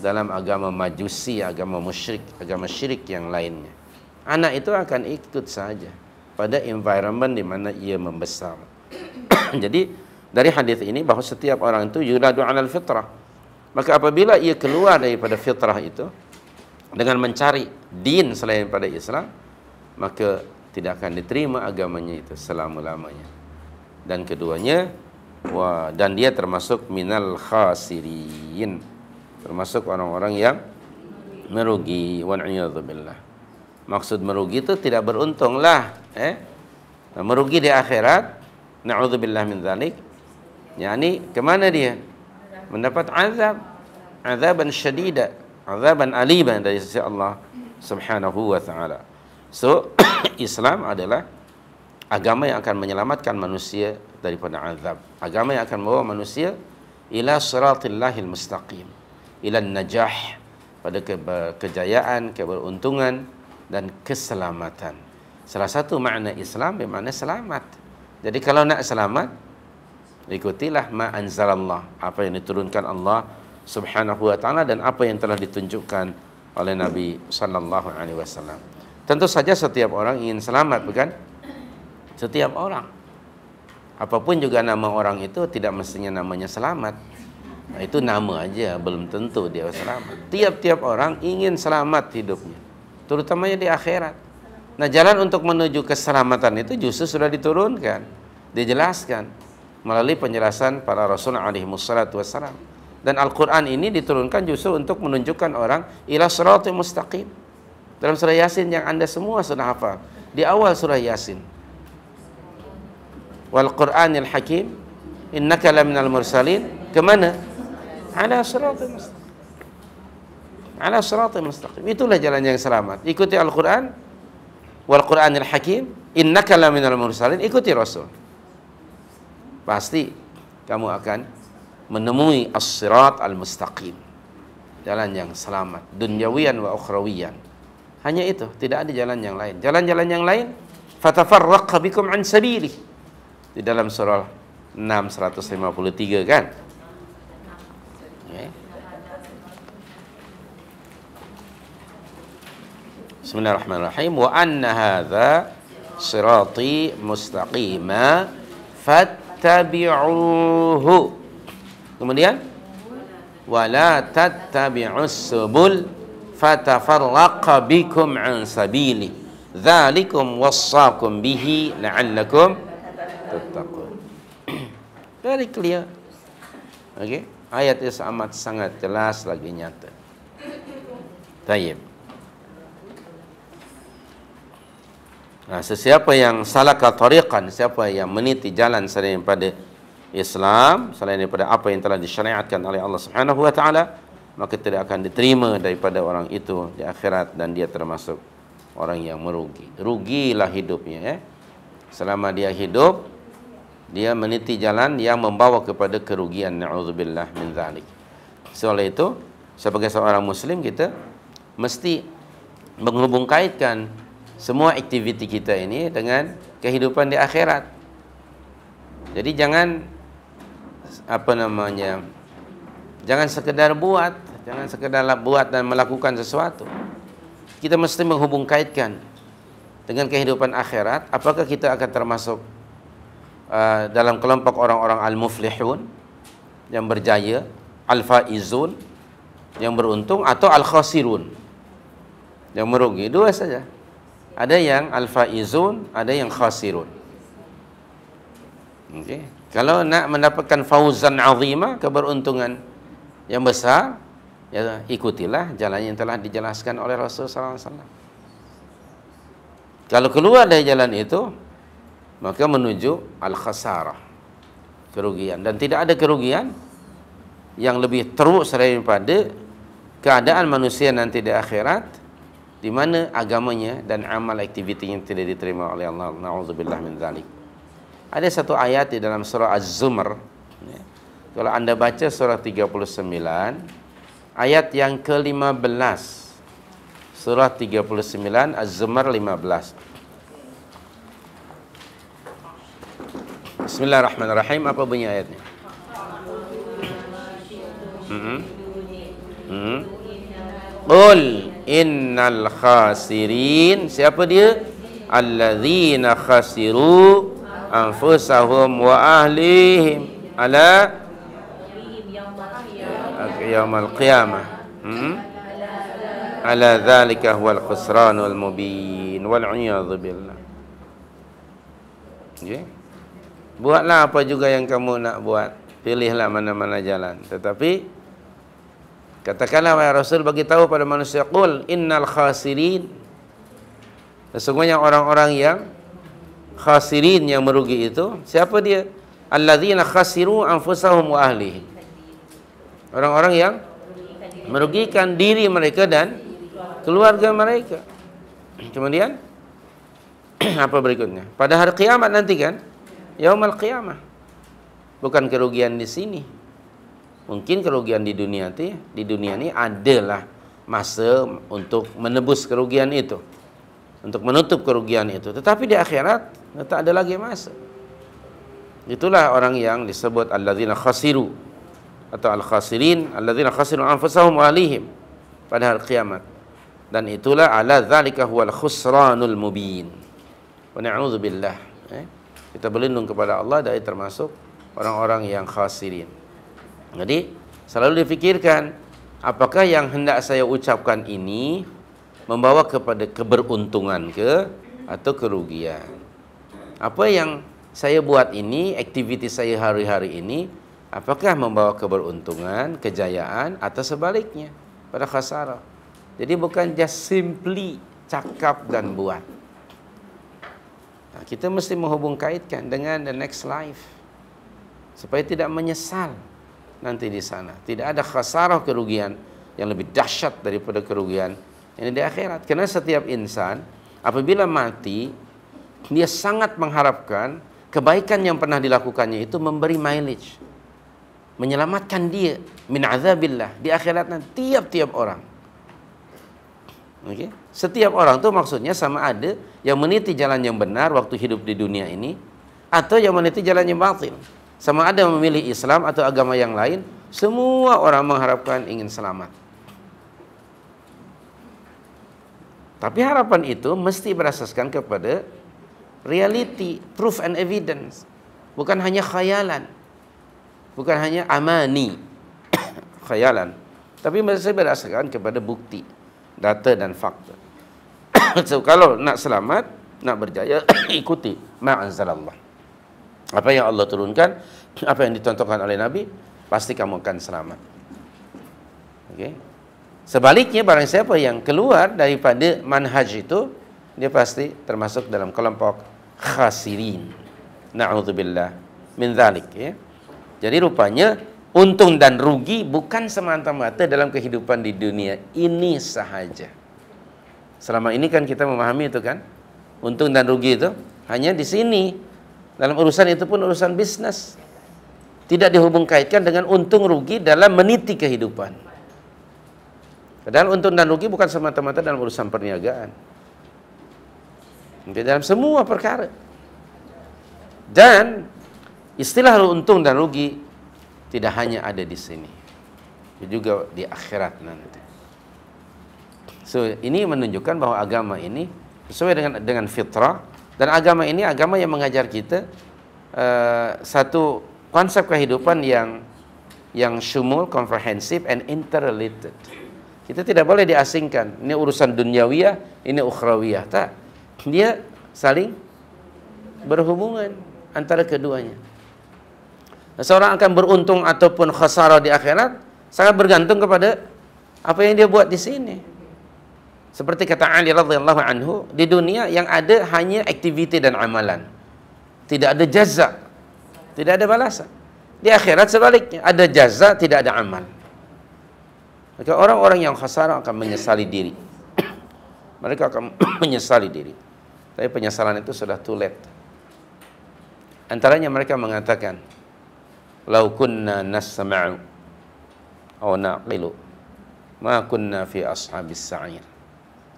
dalam agama Majusi, agama musyrik, agama syirik yang lainnya. anak itu akan ikut saja pada environment di mana ia membesar. Jadi dari hadis ini bahawa setiap orang itu yuladu 'alal fitrah. Maka apabila ia keluar daripada fitrah itu dengan mencari din selain pada Islam, maka tidak akan diterima agamanya itu selama-lamanya. Dan keduanya, dan dia termasuk minal khasirin, termasuk orang-orang yang merugi. Wa'iyadzubillah. Maksud merugi itu tidak beruntung lah, merugi di akhirat. Na'udzubillah min dzalik. Yani kemana dia? Mendapat azaban syadida, azaban aliman dari sisi Allah Subhanahu wa taala. So, Islam adalah agama yang akan menyelamatkan manusia daripada azab. Agama yang akan membawa manusia ila siratillahil mustaqim, ila najah, pada kejayaan, keberuntungan dan keselamatan. Salah satu makna Islam bermakna selamat. Jadi kalau nak selamat, ikutilah ma anzalallah, apa yang diturunkan Allah Subhanahu wa taala dan apa yang telah ditunjukkan oleh Nabi sallallahu alaihi wasallam. Tentu saja setiap orang ingin selamat, bukan? Setiap orang. Apapun juga nama orang itu tidak mestinya namanya selamat. Nah, itu nama aja, belum tentu dia selamat. Tiap-tiap orang ingin selamat hidupnya, terutamanya di akhirat. Nah, jalan untuk menuju keselamatan itu justru sudah diturunkan, dijelaskan melalui penjelasan para Rasul alaihi wassalatu wassalam. Dan Al-Quran ini diturunkan justru untuk menunjukkan orang ila siratal mustaqim. Dalam surah Yasin yang Anda semua sudah hafal, di awal surah Yasin, wal Qur'anil Hakim innaka laminal mursalin, kemana? Ala siratal mustaqim. Ala siratal mustaqim. Itulah jalan yang selamat. Ikuti Al-Quran, wal Qur'anil Hakim innaka laminal mursalin, ikuti Rasul. Pasti kamu akan menemui as-sirat al-mustaqim, jalan yang selamat dunyawiyan wa ukhrawiyan. Hanya itu, tidak ada jalan yang lain. Jalan-jalan yang lain fatafarraqu bikum an sabili, di dalam surah 6 153 kan. Okay. Bismillahirrahmanirrahim. Wa anna hadza sirati mustaqima fattabi'uhu. Kemudian wala tattabi'us subul fatafarraqa bikum an sabili dzalikum wassaqum bihi la'allakum tattaqun. Very clear. Okey, ayat ini amat sangat jelas lagi nyata. Tayyib. Nah, sesiapa yang salaka tariqan, siapa yang meniti jalan selain pada Islam, selain daripada apa yang telah disyariatkan oleh Allah Subhanahu wa taala, maka tidak akan diterima daripada orang itu di akhirat dan dia termasuk orang yang merugi. Rugilah hidupnya, Selama dia hidup, dia meniti jalan yang membawa kepada kerugian, na'udzubillah min dzalik. Oleh itu, sebagai seorang muslim, kita mesti menghubung kaitkan semua aktiviti kita ini dengan kehidupan di akhirat. Jadi jangan jangan sekedar buat dan melakukan sesuatu. Kita mesti menghubung kaitkan dengan kehidupan akhirat. Apakah kita akan termasuk dalam kelompok orang-orang al-muflihun, yang berjaya, al-faizun, yang beruntung, atau al-khasirun, yang merugi? Dua saja. Ada yang al-faizun, ada yang khasirun. Okay. Kalau nak mendapatkan fauzan azimah, keberuntungan yang besar, ya ikutilah jalan yang telah dijelaskan oleh Rasulullah SAW. Kalau keluar dari jalan itu, maka menuju al-khasarah, kerugian. Dan tidak ada kerugian yang lebih teruk daripada keadaan manusia nanti di akhirat, di mana agamanya dan amal aktivitinya tidak diterima oleh Allah. Na'udzubillah min dzalik. Ada satu ayat di dalam surah Az-Zumar, ya. Kalau anda baca surah 39 ayat yang ke-15, surah 39 Az-Zumar 15. Bismillahirrahmanirrahim. Apa bunyi ayatnya? Qul Innal khasirin. Siapa dia? Alladzina khasiru anfusahum wa ahlihim ala yaumil qiyamah. Ala dzalika huwal khusranul mubin wal iyadzu billah. Okay. Buatlah apa juga yang kamu nak buat. Pilihlah mana-mana jalan. Tetapi katakanlah wahai Rasul, bagi tahu pada manusia, qul innal khasirin. Sesungguhnya orang-orang yang khasirin, yang merugi itu, siapa dia? Alladzina khasiru anfusahum wa ahlihim. Orang-orang yang merugikan diri mereka dan keluarga mereka. Kemudian apa berikutnya? Pada hari kiamat nanti kan, yaumul qiyamah. Bukan kerugian di sini. Mungkin kerugian di dunia ini adalah masa untuk menebus kerugian itu, untuk menutup kerugian itu. Tetapi di akhirat tak ada lagi masa. Itulah orang yang disebut alladzina khasiru atau al-khasirin, alladzina khasiru anfusahum wa ahlihim pada hari kiamat. Dan itulah ala dzalika huwal khusranul mubin. Wa na'udzubillah. Kita berlindung kepada Allah dari termasuk orang-orang yang khasirin. Jadi selalu difikirkan, apakah yang hendak saya ucapkan ini membawa kepada keberuntungan atau kerugian? Apa yang saya buat ini, aktiviti saya hari-hari ini, apakah membawa keberuntungan, kejayaan, atau sebaliknya pada khasarah? Jadi bukan just simply cakap dan buat. Nah, kita mesti menghubung kaitkan dengan the next life supaya tidak menyesal nanti di sana. Tidak ada khasarah, kerugian yang lebih dahsyat daripada kerugian ini di akhirat. Karena setiap insan apabila mati, dia sangat mengharapkan kebaikan yang pernah dilakukannya itu memberi mileage, menyelamatkan dia min azabillah di akhirat nanti. Tiap-tiap orang, okay? Setiap orang itu maksudnya sama ada yang meniti jalan yang benar waktu hidup di dunia ini, atau yang meniti jalan yang batil. Sama ada memilih Islam atau agama yang lain, semua orang mengharapkan ingin selamat. Tapi harapan itu mesti berasaskan kepada reality, proof and evidence. Bukan hanya khayalan, bukan hanya amani, khayalan, tapi mesti berasaskan kepada bukti, data dan fakta. So, kalau nak selamat, nak berjaya, ikuti ma anzalallah. Apa yang Allah turunkan, apa yang ditontonkan oleh Nabi, pasti kamu akan selamat. Okay? Sebaliknya, barang siapa yang keluar daripada manhaj itu, dia pasti termasuk dalam kelompok khasirin. Na'udzubillah min dzalik, ya. Jadi rupanya untung dan rugi bukan semata-mata dalam kehidupan di dunia ini sahaja. Selama ini kan kita memahami itu kan, untung dan rugi itu hanya di sini. Dalam urusan itu pun urusan bisnis, tidak dihubung kaitkan dengan untung rugi dalam meniti kehidupan. Padahal untung dan rugi bukan semata-mata dalam urusan perniagaan, dalam semua perkara. Dan istilah untung dan rugi tidak hanya ada di sini, juga di akhirat nanti. So, ini menunjukkan bahwa agama ini sesuai dengan fitrah. Dan agama ini agama yang mengajar kita satu konsep kehidupan yang syumul, komprehensif, and interrelated. Kita tidak boleh diasingkan. Ini urusan duniawiyah, ini ukhrawiyah. Tak. Dia saling berhubungan antara keduanya. Seorang akan beruntung ataupun khasarah di akhirat sangat bergantung kepada apa yang dia buat di sini. Seperti kata Ali radhiyallahu anhu, di dunia yang ada hanya aktiviti dan amalan. Tidak ada jaza, tidak ada balasan. Di akhirat sebaliknya, ada jaza, tidak ada amal. Maka orang-orang yang khasarah akan menyesali diri. Mereka akan menyesali diri. Tapi penyesalan itu sudah too late. Antaranya mereka mengatakan, "Lau kunna nasma'u aw naqilu, ma kunna fi ashabis sa'ir."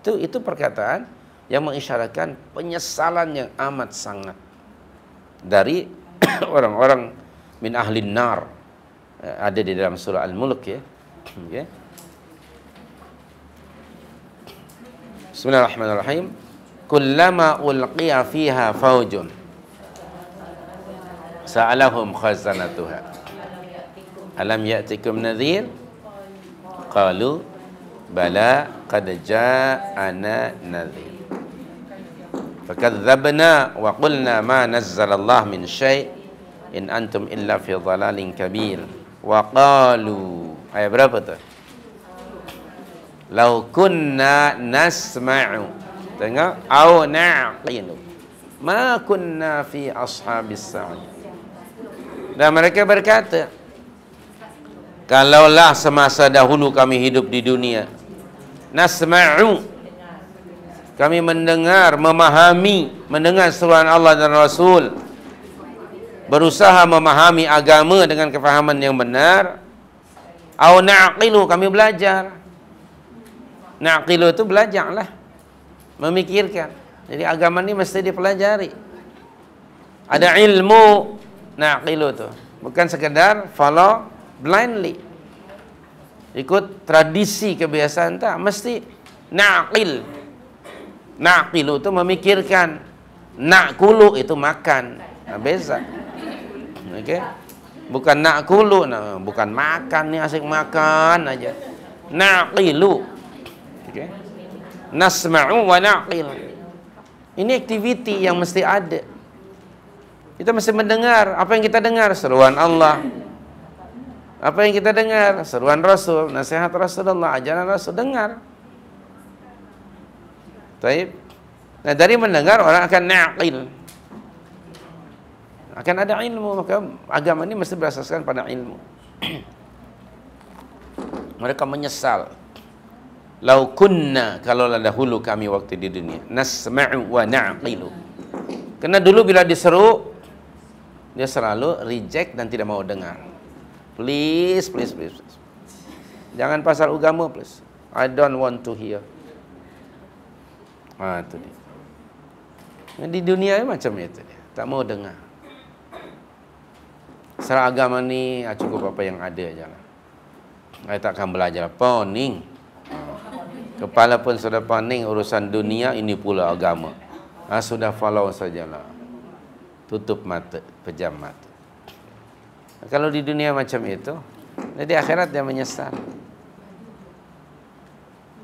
Itu perkataan yang mengisyaratkan penyesalan yang amat sangat dari orang-orang min ahlin nar. Ada di dalam surah Al-Mulk, ya. Okay. Bismillahirrahmanirrahim. Kullama ulqiya fiha faujun sa'alahum khazanatuha alam ya'tikum nadhir qalu bala qad ja'ana nadhir fakadzabna wa qulna ma nazzala min syai' in antum illa fi dhalalin kabir wa qalu. Ayat berapa tu? Lau kunna nasma'u, tengok, au na'qilu ma kunna fi ashabis sa'id. Dan mereka berkata, kalaulah semasa dahulu kami hidup di dunia, nasma'u, kami mendengar, memahami, mendengar seruan Allah dan Rasul, berusaha memahami agama dengan kefahaman yang benar, au na'qilu, kami belajar. Na'qilu itu belajarlah, memikirkan. Jadi agama ni mesti dipelajari. Ada ilmu na'qilu itu, bukan sekedar follow blindly, ikut tradisi kebiasaan, tak, mesti na'qil. Na'qilu itu memikirkan, na'kulu itu makan. Nah, beza. Okey. Bukan na'kulu, nah, bukan makan ni asyik makan aja. Na'qilu. Okay. Nasma'u wa na'qil. Ini aktiviti yang mesti ada. Kita mesti mendengar. Apa yang kita dengar? Seruan Allah. Apa yang kita dengar? Seruan Rasul, nasihat Rasulullah, ajaran Rasul. Dengar. Baik. Nah, dari mendengar orang akan na'qil, akan ada ilmu. Maka agama ini mesti berasaskan pada ilmu. Mereka menyesal. Lau kunna, kalaulah dahulu kami waktu di dunia, nasma'u wa na'qilu. Karena dulu bila diseru, dia selalu reject dan tidak mau dengar. Please, please, please, please. Jangan pasal agama, please. I don't want to hear. Itu dia. Di dunia macam itu dia. Tak mau dengar. Secara agama ni, cukup apa yang ada je lah. Saya takkan belajar. Poning. Kepala pun sudah paning urusan dunia, ini pula agama. Sudah follow sajalah. Tutup mata, pejam mata. Kalau di dunia macam itu, jadi akhirat dia menyesal.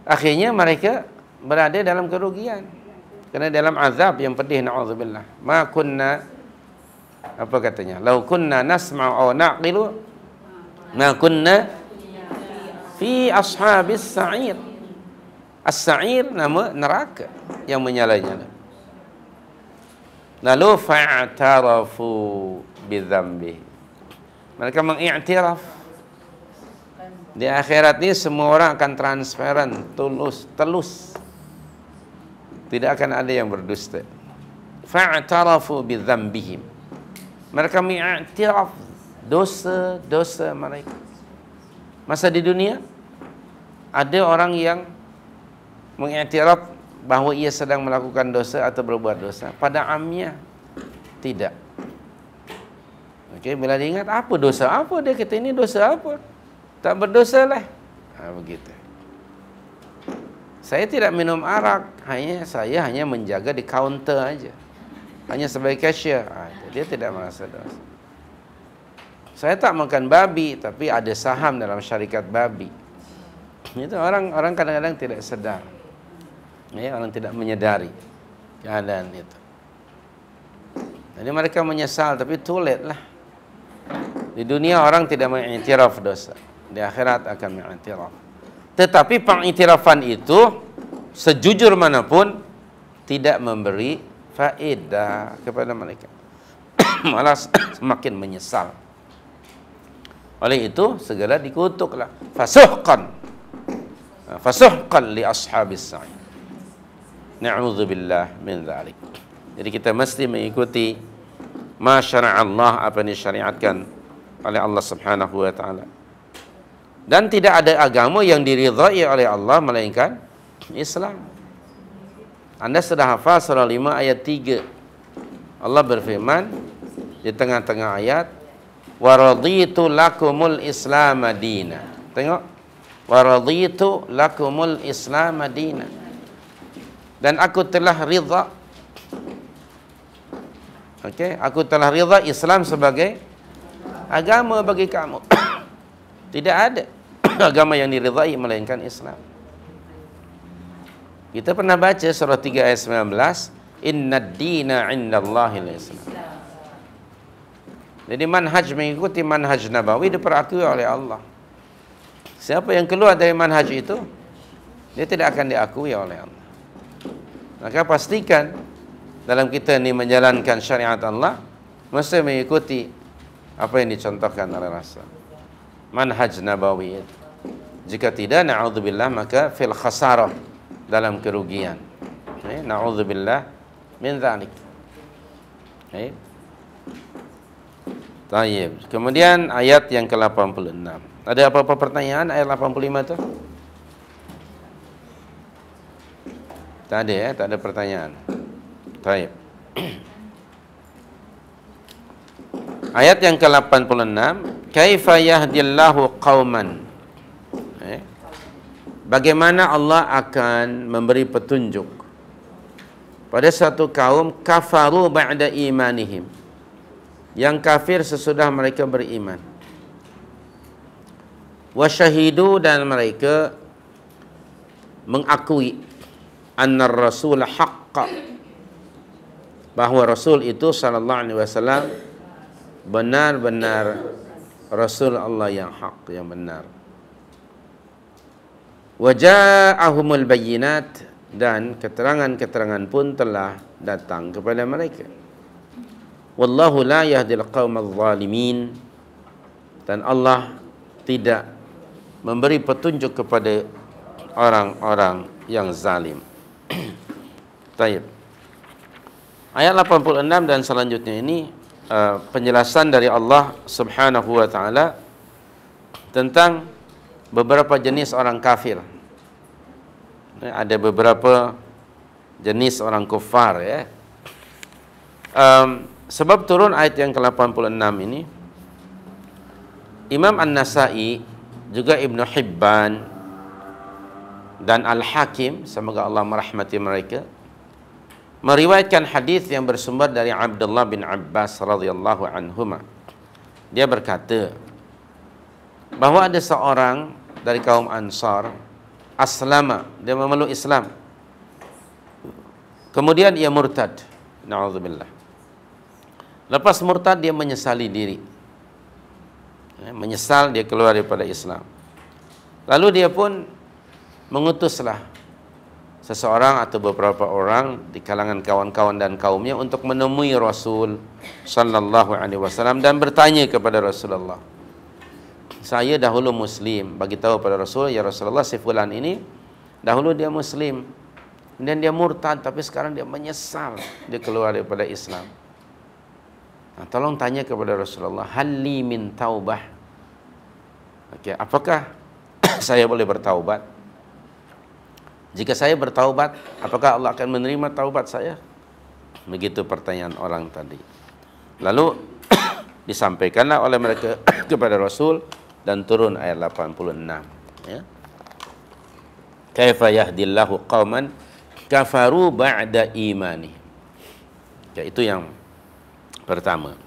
Akhirnya mereka berada dalam kerugian. Kerana dalam azab yang pedih, na'udzubillah. Ma kunna, apa katanya? Lau kunna nasma'u aw na'qilu, ma kunna fi ashabis sa'ir. As-sa'ir nama neraka yang menyala-nyala. Lalu fa'tarafu bidzambi. Mereka mengiktiraf. Di akhirat ini semua orang akan transparan, telus. Tidak akan ada yang berdusta. Fa'tarafu bidzambihim. Mereka mengiktiraf dosa-dosa mereka. Masa di dunia ada orang yang mengiktiraf bahawa ia sedang melakukan dosa atau berbuat dosa. Pada amnya tidak. Okey, bila dia ingat apa dosa apa, dia kata ini dosa apa? Tak berdosa lah. Begitu. Saya tidak minum arak, saya hanya menjaga di kaunter aja. Hanya sebagai cashier. Dia tidak merasa dosa. Saya tak makan babi, tapi ada saham dalam syarikat babi. Itu orang kadang-kadang tidak sedar. Ya, orang tidak menyadari keadaan itu. Jadi mereka menyesal, tapi too late lah. Di dunia orang tidak mengiktiraf dosa, di akhirat akan mengiktiraf. Tetapi pengiktirafan itu sejujur manapun tidak memberi faedah kepada mereka. Malah semakin menyesal. Oleh itu segera dikutuklah. Fasuhqan li ashabis sa'id. Na'udzubillah min dzalik. Jadi kita mesti mengikuti ma syara'a Allah, apa yang disyariatkan oleh Allah Subhanahu wa taala. Dan tidak ada agama yang diridhai oleh Allah melainkan Islam. Anda sudah hafal surah 5 ayat 3. Allah berfirman di tengah-tengah ayat, wa raditu lakumul islam madina. Tengok, wa raditu lakumul islam madina. dan aku telah ridha. Okey, aku telah ridha Islam sebagai agama bagi kamu. Tidak ada agama yang diridhai melainkan Islam. Kita pernah baca surah 3 ayat 19, innad dina 'indallahil Islam. Jadi manhaj mengikuti manhaj nabawi diperakui oleh Allah. Siapa yang keluar dari manhaj itu, dia tidak akan diakui oleh Allah. Maka pastikan dalam kita ini menjalankan syariat Allah, mesti mengikuti apa yang dicontohkan oleh Rasul. Manhaj nabawi itu. Jika tidak, na'udzubillah, maka fil khasarah, dalam kerugian. Na'udzubillah min dzalik. Tayyib. Kemudian ayat yang ke-86. Ada apa-apa pertanyaan ayat 85 tu? Tak ada ya, tak ada pertanyaan. Tayyib. Ayat yang ke-86, kaifa yahdillahu qauman. Bagaimana Allah akan memberi petunjuk pada satu kaum kafaru ba'da imanihim, yang kafir sesudah mereka beriman. Wa syahidu, dan mereka mengakui anna rasul haqqa, bahawa Rasul itu sallallahu alaihi wasallam benar-benar Rasul Allah yang hak, yang benar. Wa ja'ahumul bayyinat, dan keterangan-keterangan pun telah datang kepada mereka. Wallahu la yahdil qaumadh zalimin, dan Allah tidak memberi petunjuk kepada orang-orang yang zalim. Baik. Ayat 86 dan selanjutnya ini penjelasan dari Allah Subhanahu wa taala tentang beberapa jenis orang kafir. Ada beberapa jenis orang kufar ya. Sebab turun ayat yang ke-86 ini, Imam An-Nasa'i, juga Ibn Hibban dan Al-Hakim, semoga Allah merahmati mereka, meriwayatkan hadis yang bersumber dari Abdullah bin Abbas radhiyallahu anhuma. Dia berkata bahawa ada seorang dari kaum Ansar aslama, dia memeluk Islam, kemudian ia murtad, na'udzubillah. Lepas murtad dia menyesali diri, menyesal dia keluar daripada Islam. Lalu dia pun mengutuslah seseorang atau beberapa orang di kalangan kawan-kawan dan kaumnya untuk menemui Rasul sallallahu alaihi wasallam dan bertanya kepada Rasulullah. Saya dahulu Muslim, bagi tahu pada Rasul, ya Rasulullah, si fulan ini dahulu dia Muslim, kemudian dia murtad, tapi sekarang dia menyesal dia keluar daripada Islam. Nah, tolong tanya kepada Rasulullah, halli min taubah. Okey, apakah saya boleh bertaubat? Jika saya bertaubat, apakah Allah akan menerima taubat saya? Begitu pertanyaan orang tadi. Lalu disampaikanlah oleh mereka kepada Rasul, dan turun ayat 86 ya. Kaifa yahdillahu qauman kafaru ba'da imani. Ya, itu yang pertama.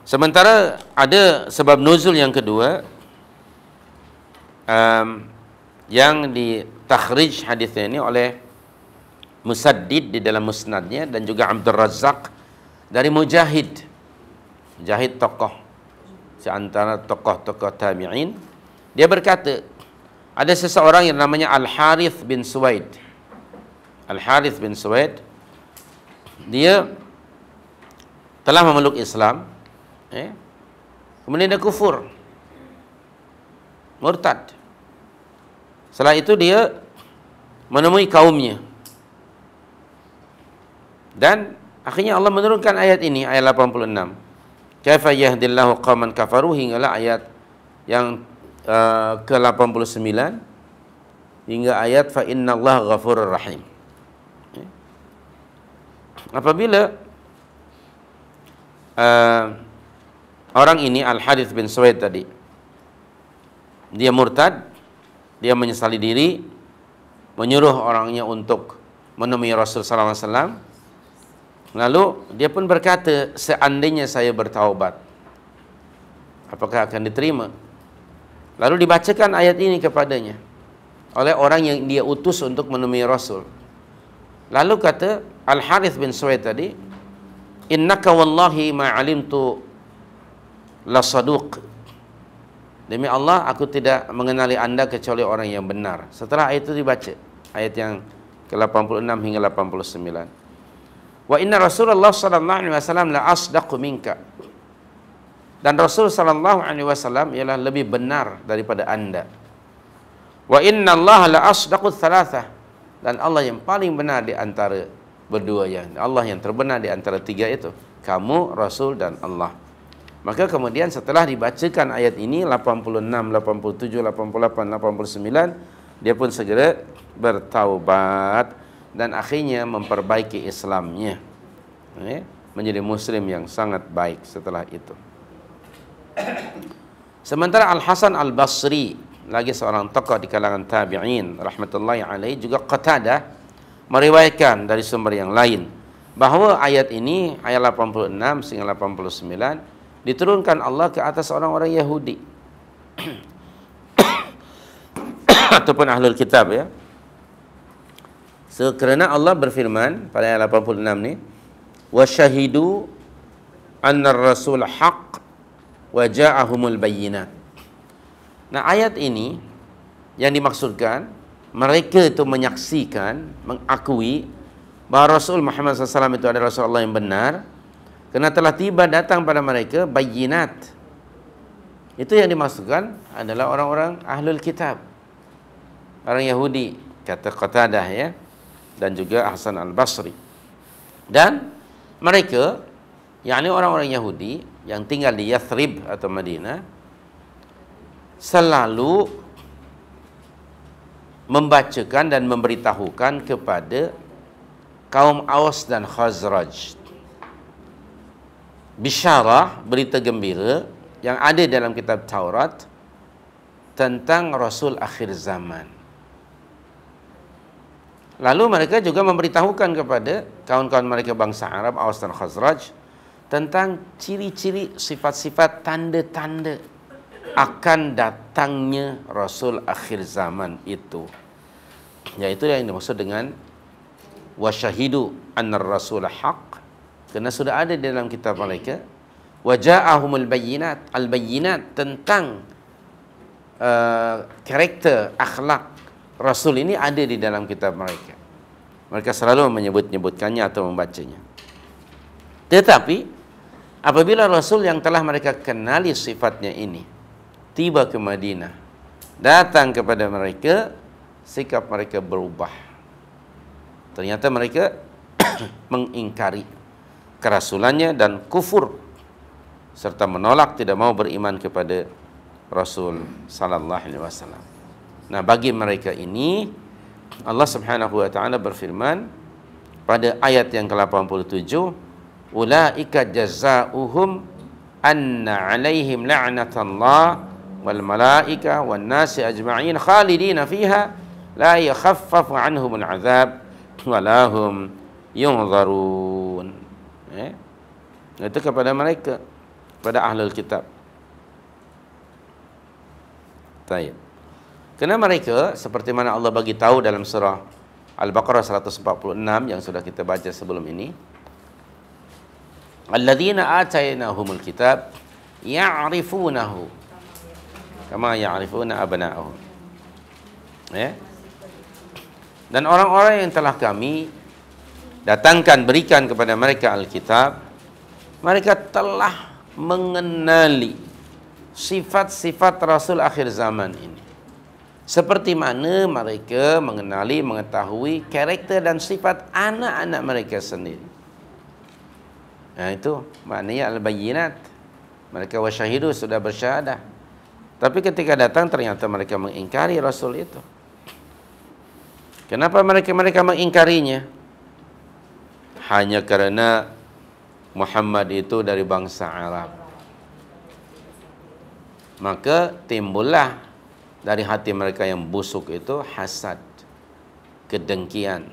Sementara ada sebab nuzul yang kedua, yang ditakhrij hadisnya ini oleh Musaddid di dalam musnadnya, dan juga Abdul Razzaq dari Mujahid. Mujahid tokoh seantara tokoh-tokoh tabi'in. Dia berkata, ada seseorang yang namanya Al-Harith bin Suwaid. Al-Harith bin Suwaid, dia telah memeluk Islam, kemudian dia kufur, murtad. Setelah itu dia menemui kaumnya, dan akhirnya Allah menurunkan ayat ini, ayat 86. Kaifa yahdillahu qauman kafaru, hinggalah ayat yang ke-89 hingga ayat fa innallaha ghafurur rahim. Apabila orang ini Al-Harith bin Suwaid tadi, dia murtad, dia menyesali diri, menyuruh orangnya untuk menemui Rasul sallallahu alaihi wasallam. Lalu dia pun berkata, seandainya saya bertaubat, apakah akan diterima? Lalu dibacakan ayat ini kepadanya oleh orang yang dia utus untuk menemui Rasul. Lalu kata Al-Harith bin Suwaid tadi, innaka wallahi ma alimtu la saduq. Demi Allah, aku tidak mengenali anda kecuali orang yang benar. Setelah ayat itu dibaca, ayat yang ke-86 hingga 89. Wa inna Rasulullah sallallahu alaihi wasallam la asdaqu minka. Dan Rasul sallallahu alaihi wasallam ialah lebih benar daripada anda. Wa inna Allah la asdaqu thalathah. Dan Allah yang paling benar di antara berdua yang. Allah yang terbenar di antara tiga itu. Kamu, Rasul dan Allah. Maka kemudian setelah dibacakan ayat ini 86, 87, 88, 89, dia pun segera bertaubat dan akhirnya memperbaiki Islamnya. Menjadi muslim yang sangat baik setelah itu. Sementara Al-Hasan Al-Basri, lagi seorang tokoh di kalangan tabi'in rahmatullahi alaihi, juga Qatadah meriwayatkan dari sumber yang lain bahawa ayat ini, ayat 86 hingga 89, diturunkan Allah ke atas orang-orang Yahudi ataupun ahlul kitab, ya. So, kerana Allah berfirman pada ayat 86 ni, wa syahidu anna ar-rasul haqq wa ja'ahumul bayyinat. Nah, ayat ini yang dimaksudkan, mereka itu menyaksikan, mengakui bahawa Rasul Muhammad SAW itu adalah Rasulullah yang benar, kerana telah tiba datang pada mereka bayyinat. Itu yang dimaksudkan adalah orang-orang ahlul kitab, orang Yahudi, kata Qatadah, ya, dan juga Hasan Al-Basri. Dan mereka, yakni orang-orang Yahudi yang tinggal di Yathrib atau Madinah, selalu membacakan dan memberitahukan kepada kaum Aus dan Khazraj bisyarah, berita gembira yang ada dalam kitab Taurat tentang Rasul akhir zaman. Lalu mereka juga memberitahukan kepada kawan-kawan mereka bangsa Arab, Aus dan Khazraj, tentang ciri-ciri, sifat-sifat, tanda-tanda akan datangnya Rasul akhir zaman itu. Yaitu yang dimaksud dengan wasyahidu annar rasul haq, kerana sudah ada di dalam kitab mereka, wa ja'ahumul bayyinat, al-bayyinat tentang karakter akhlak Rasul ini ada di dalam kitab mereka. Mereka selalu menyebut-nyebutkannya atau membacanya. Tetapi apabila Rasul yang telah mereka kenali sifatnya ini tiba ke Madinah, datang kepada mereka, sikap mereka berubah. Ternyata mereka mengingkari kerasulannya dan kufur, serta menolak, tidak mau beriman kepada Rasul sallallahu alaihi wasallam. Nah, bagi mereka ini Allah Subhanahu wa taala berfirman pada ayat yang ke-87, ulaika jazaohum anna alaihim la'natullah wal malaika wan nasi ajma'in khalidina fiha la yakhaffafu anhumul azab wa lahum yunzarun. Itu kepada mereka, kepada ahlul kitab. Baik. Kerana mereka, seperti mana Allah bagi tahu dalam surah Al-Baqarah 146 yang sudah kita baca sebelum ini, alladzina atainahumul kitab ya'rifunahu kama ya'rifuna abna'ahum. Dan orang-orang yang telah kami datangkan, berikan kepada mereka Alkitab, mereka telah mengenali sifat-sifat Rasul akhir zaman ini, seperti mana mereka mengenali, mengetahui karakter dan sifat anak-anak mereka sendiri. Nah, itu maknanya al-bayyinat. Mereka wasyahidu, sudah bersyahadah. Tapi ketika datang ternyata mereka mengingkari Rasul itu. Kenapa mereka mengingkarinya? Hanya kerana Muhammad itu dari bangsa Arab. Maka timbullah dari hati mereka yang busuk itu hasad, kedengkian,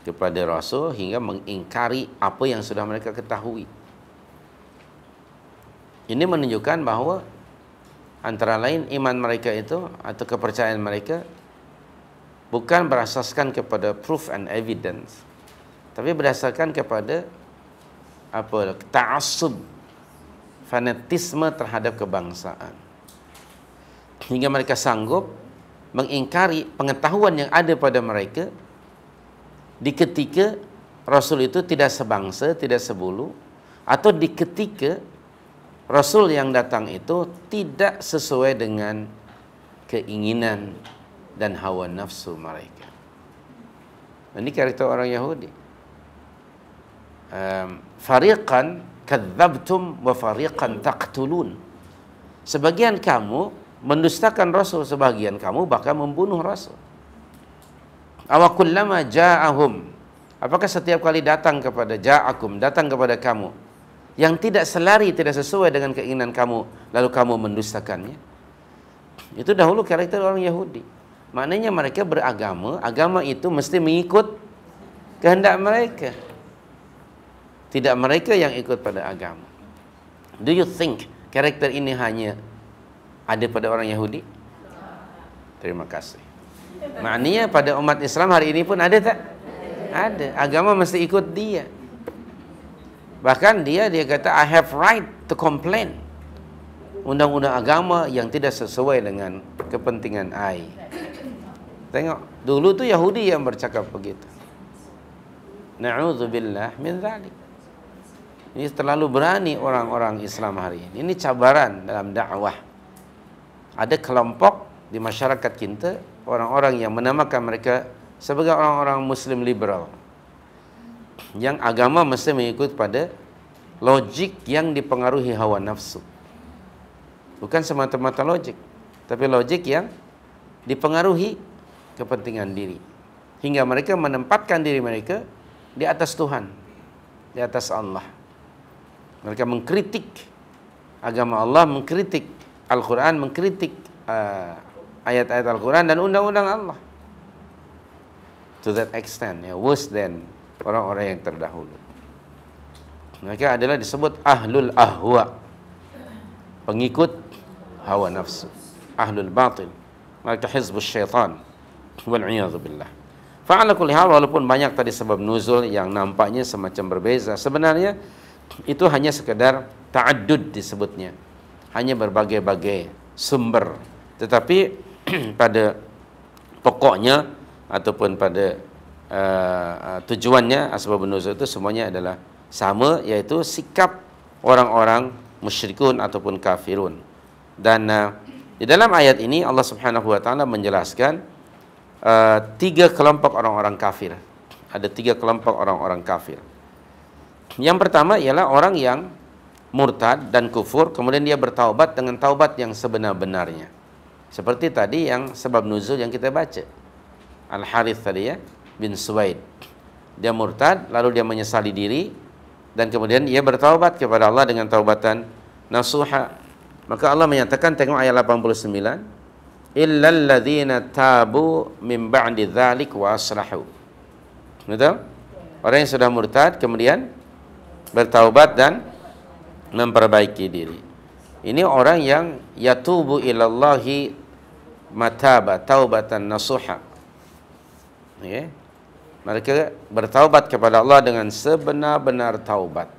kepada Rasul hingga mengingkari apa yang sudah mereka ketahui. Ini menunjukkan bahawa antara lain iman mereka itu atau kepercayaan mereka bukan berasaskan kepada proof and evidence, tapi berdasarkan kepada ta'assub, fanatisme terhadap kebangsaan. Hingga mereka sanggup mengingkari pengetahuan yang ada pada mereka di ketika Rasul itu tidak sebangsa, tidak sebulu, atau di ketika Rasul yang datang itu tidak sesuai dengan keinginan dan hawa nafsu mereka. Ini karakter orang Yahudi. Fariqan kadzabtum wa fariqan taqtulun. Sebagian kamu mendustakan Rasul, sebagian kamu bahkan membunuh Rasul. Awakullama ja'ahum, apakah setiap kali datang kepada kamu yang tidak selari, tidak sesuai dengan keinginan kamu, lalu kamu mendustakannya? Itu dahulu karakter orang Yahudi. Maknanya mereka beragama, agama itu mesti mengikut kehendak mereka, tidak mereka yang ikut pada agama. Do you think karakter ini hanya ada pada orang Yahudi? Terima kasih. Maknanya pada umat Islam hari ini pun ada tak? Ada. Agama mesti ikut dia. Bahkan dia kata, I have right to complain. Undang-undang agama yang tidak sesuai dengan kepentingan I. Tengok, dulu tu Yahudi yang bercakap begitu. Na'udzubillah min dzalik. Ini terlalu berani orang-orang Islam hari ini. Ini cabaran dalam dakwah. Ada kelompok di masyarakat kita, orang-orang yang menamakan mereka sebagai orang-orang Muslim liberal, yang agama mesti mengikut pada logik yang dipengaruhi hawa nafsu. Bukan semata-mata logik, tapi logik yang dipengaruhi kepentingan diri. Hingga mereka menempatkan diri mereka di atas Tuhan, di atas Allah. Mereka mengkritik agama Allah, mengkritik Al-Quran, mengkritik ayat-ayat Al-Quran dan undang-undang Allah. To that extent, worse than orang-orang yang terdahulu. Mereka adalah disebut ahlul ahwa, pengikut hawa nafsu, ahlul batil, mereka hizbus syaitan, wal'iyadzubillah. Fa'ala kulli hal, walaupun banyak tadi sebab nuzul yang nampaknya semacam berbeza, sebenarnya itu hanya sekedar ta'addud disebutnya, hanya berbagai-bagai sumber, tetapi pada pokoknya ataupun pada tujuannya asbabun nuzul itu semuanya adalah sama, yaitu sikap orang-orang musyrikun ataupun kafirun. Dan di dalam ayat ini Allah Subhanahu wa taala menjelaskan tiga kelompok orang-orang kafir. Ada tiga kelompok orang-orang kafir. Yang pertama ialah orang yang murtad dan kufur, kemudian dia bertaubat dengan taubat yang sebenar-benarnya. Seperti tadi yang sebab nuzul yang kita baca. Al-Harith tadi bin Suwaid. Dia murtad, lalu dia menyesali diri, dan kemudian ia bertaubat kepada Allah dengan taubatan nasuha. Maka Allah menyatakan, tengok ayat 89, illal ladzina tabu min ba'di dzalik wa aslahu. Betul? Orang yang sudah murtad kemudian bertaubat dan memperbaiki diri. Ini orang yang yatubu ilallahi mataba taubatan nasuha. Okay. Mereka bertaubat kepada Allah dengan sebenar-benar taubat.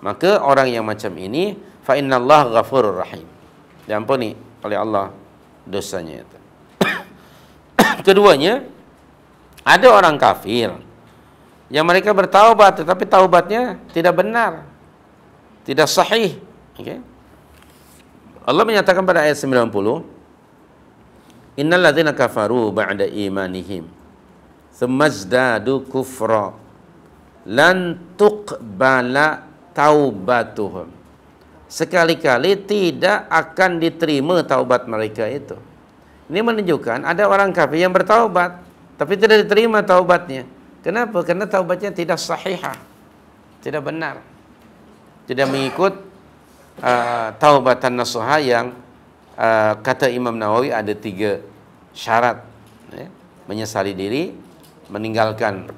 Maka orang yang macam ini, fa innallaha ghafurur rahim, diampuni oleh Allah dosanya itu. Keduanya, ada orang kafir yang mereka bertaubat tetapi taubatnya tidak benar, tidak sahih. Okay. Allah menyatakan pada ayat 90, innal ladzina kafaru ba'da imanihim tsummazdadu kufra lan tuqbala taubatuhum. Sekali-kali tidak akan diterima taubat mereka itu. Ini menunjukkan ada orang kafir yang bertaubat tapi tidak diterima taubatnya. Kenapa? Karena taubatnya tidak sahihah, tidak benar, tidak mengikut taubatan nasuha yang kata Imam Nawawi ada 3 syarat. Menyesali diri, meninggalkan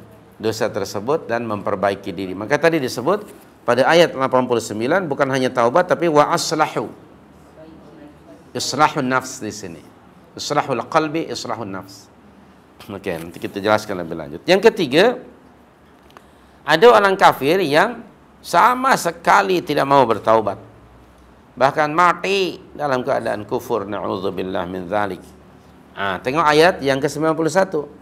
dosa tersebut dan memperbaiki diri. Maka tadi disebut pada ayat 89 bukan hanya taubat tapi wa aslahu. Islahun nafs di sini. Islahul qalbi, islahun nafs. Okey, nanti kita jelaskan lebih lanjut. Yang ketiga, ada orang kafir yang sama sekali tidak mau bertaubat. Bahkan mati dalam keadaan kufur, na'udzubillah min dzalik. Tengok ayat yang ke-91.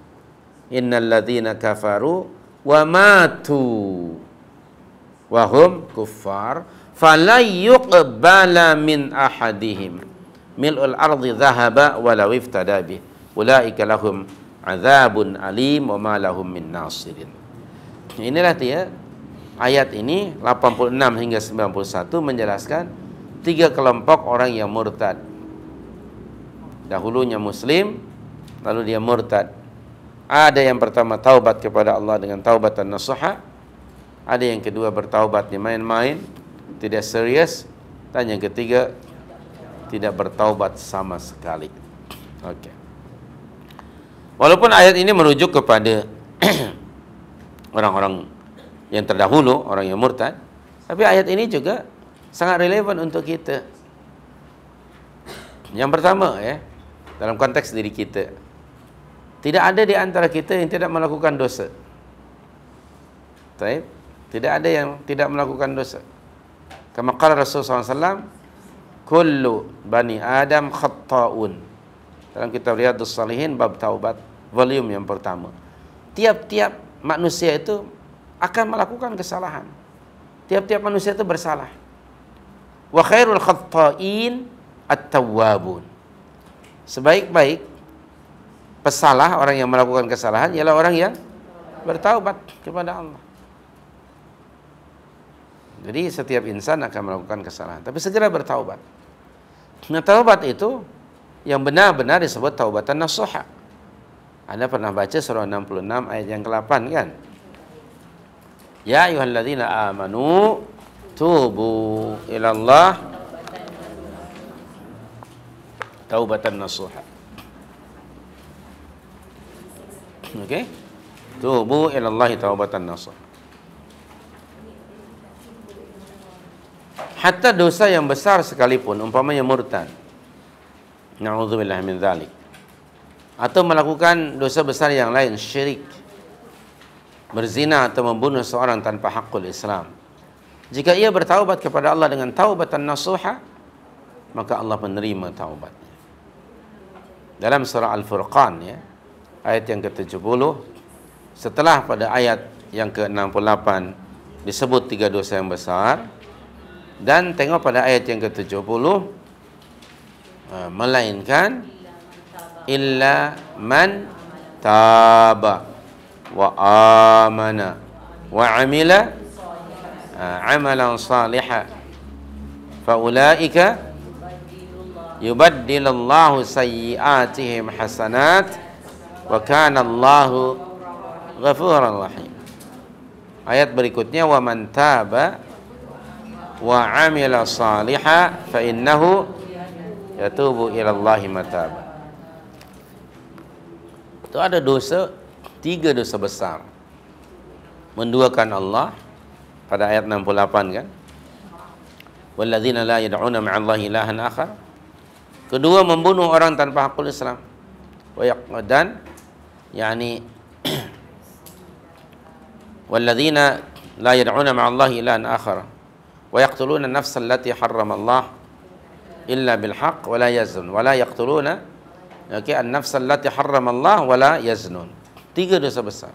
Innal ladzina kafaru wa matu wa hum kuffar falan yuqbala min ahadihim mil'ul ardi dhahaba walau iftada bih ulaika lahum azabun alim wa ma lahum min nasirin. Inilah dia ayat ini 86 hingga 91 menjelaskan tiga kelompok orang yang murtad. Dahulunya muslim, lalu dia murtad. Ada yang pertama taubat kepada Allah dengan taubatan nasuha. Ada yang kedua bertaubat di main-main, tidak serius. Dan yang ketiga tidak bertaubat sama sekali. Okey. Walaupun ayat ini merujuk kepada orang-orang yang terdahulu, orang yang murtad, tapi ayat ini juga sangat relevan untuk kita. Yang pertama dalam konteks diri kita, tidak ada di antara kita yang tidak melakukan dosa. Baik? Tidak ada yang tidak melakukan dosa. Kama qala Rasulullah SAW, kullu bani Adam khatta'un. Dalam kitab Riyadhus Shalihin bab taubat volume yang pertama. Tiap-tiap manusia itu akan melakukan kesalahan. Tiap-tiap manusia itu bersalah. Wa khairul khatta'in at-tawwabun. Sebaik-baik pesalah, orang yang melakukan kesalahan ialah orang yang bertaubat kepada Allah. Jadi setiap insan akan melakukan kesalahan, tapi segera bertaubat. Nah, taubat itu yang benar-benar disebut taubatan nasuha. Anda pernah baca surah 66 ayat yang ke-8 kan? Ya ayyuhalladzina amanu tubu ilallah taubatan nasuha. Okey? Tubu ilallahi taubatan nasuha. Hatta dosa yang besar sekalipun, umpamanya murtad, na'udzubillah min dzalik, atau melakukan dosa besar yang lain, syirik, berzina atau membunuh seorang tanpa hakul Islam, jika ia bertaubat kepada Allah dengan taubatan nasuha, maka Allah menerima taubatnya. Dalam surah Al-Furqan ayat yang ke-70, setelah pada ayat yang ke-68 disebut tiga dosa yang besar, dan tengok pada ayat yang ke-70, melainkan illa man taba wa amana wa amila amalan salihan fa ulaika yubaddilullahu sayyi'atihim hasanat wa kana Allahu ghafuran rahim. Ayat berikutnya wa man taba wa amila salihan fa innahu yatubu ilallahi mataba. Itu ada dosa, tiga dosa besar. Menduakan Allah pada ayat 68 kan? Walladzina la yad'una ma'allahi ilahan akhar. Kedua, membunuh orang tanpa hakul Islam. Dan yakni walladzina la yad'una ma'allahi ilahan akhar wa yaqtuluna an-nafsa allati harrama Allah illa bil haqq wa la yaznun wa la yaqtuluna an-nafsa allati harrama Allah wa la yaznun. Tiga dosa besar.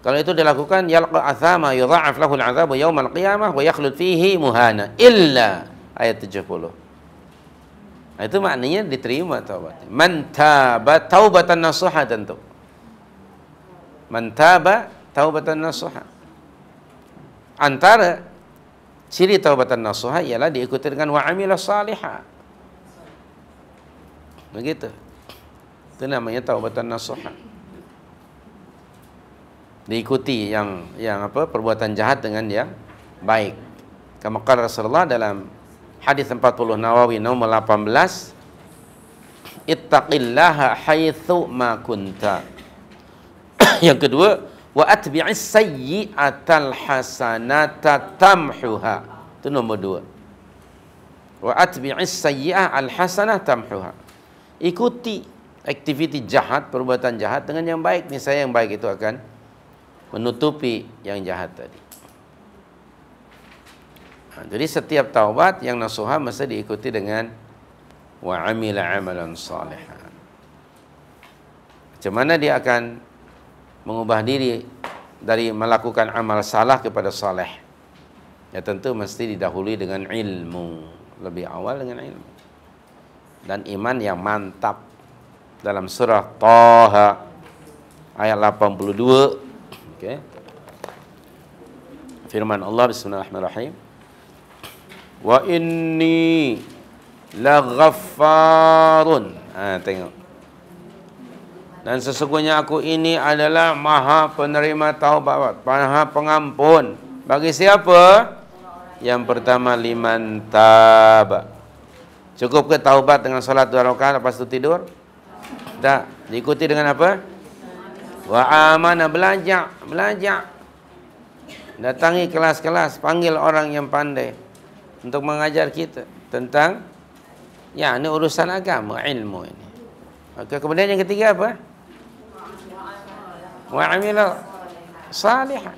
Kalau itu dilakukan, yalqa athama yudha'af lahu al-'adzabu yaumal qiyamah wa yakhlud fihi muhana illa ayat 70. Itu maknanya diterima taubatnya. Man taba taubatan nasuha, tentu. Man taba taubatan nasuha. Antara ciri taubatan nasuha ialah diikuti dengan wa amila salihah. Begitu. Itu namanya taubatan nasuha. Diikuti yang perbuatan jahat dengan yang baik. Kama qala Rasulullah dalam hadis 40 Nawawi nomor 18, ittaqillaha haitsu ma kunta. Yang kedua, Wa atbi'is sayyi'atal hasanata tamhuha. Itu nombor 2. Wa atbi'is sayyi'ah al hasanah tamhuha. Ikuti aktiviti jahat, perbuatan jahat dengan yang baik. Niscaya yang baik itu akan menutupi yang jahat tadi. Jadi setiap taubat yang nasuha mesti diikuti dengan wa amila amalan salihan. Macam mana dia akan mengubah diri dari melakukan amal salah kepada saleh? Ya tentu mesti didahului dengan ilmu. Lebih awal dengan ilmu. Dan iman yang mantap. Dalam surah Taha ayat 82. Okay. Firman Allah, bismillahirrahmanirrahim. Wa inni laghaffarun. Tengok. Dan sesungguhnya aku ini adalah maha penerima taubat, maha pengampun. Bagi siapa? Yang pertama, liman taba. Cukup ke taubat dengan salat 2 rakaat lepas itu tidur? Tak. Diikuti dengan apa? Wa amana, belajar. Datangi kelas-kelas, panggil orang yang pandai untuk mengajar kita tentang ya ini urusan agama, ilmu ini. Maka kemudian yang ketiga apa? Wa amila salihan.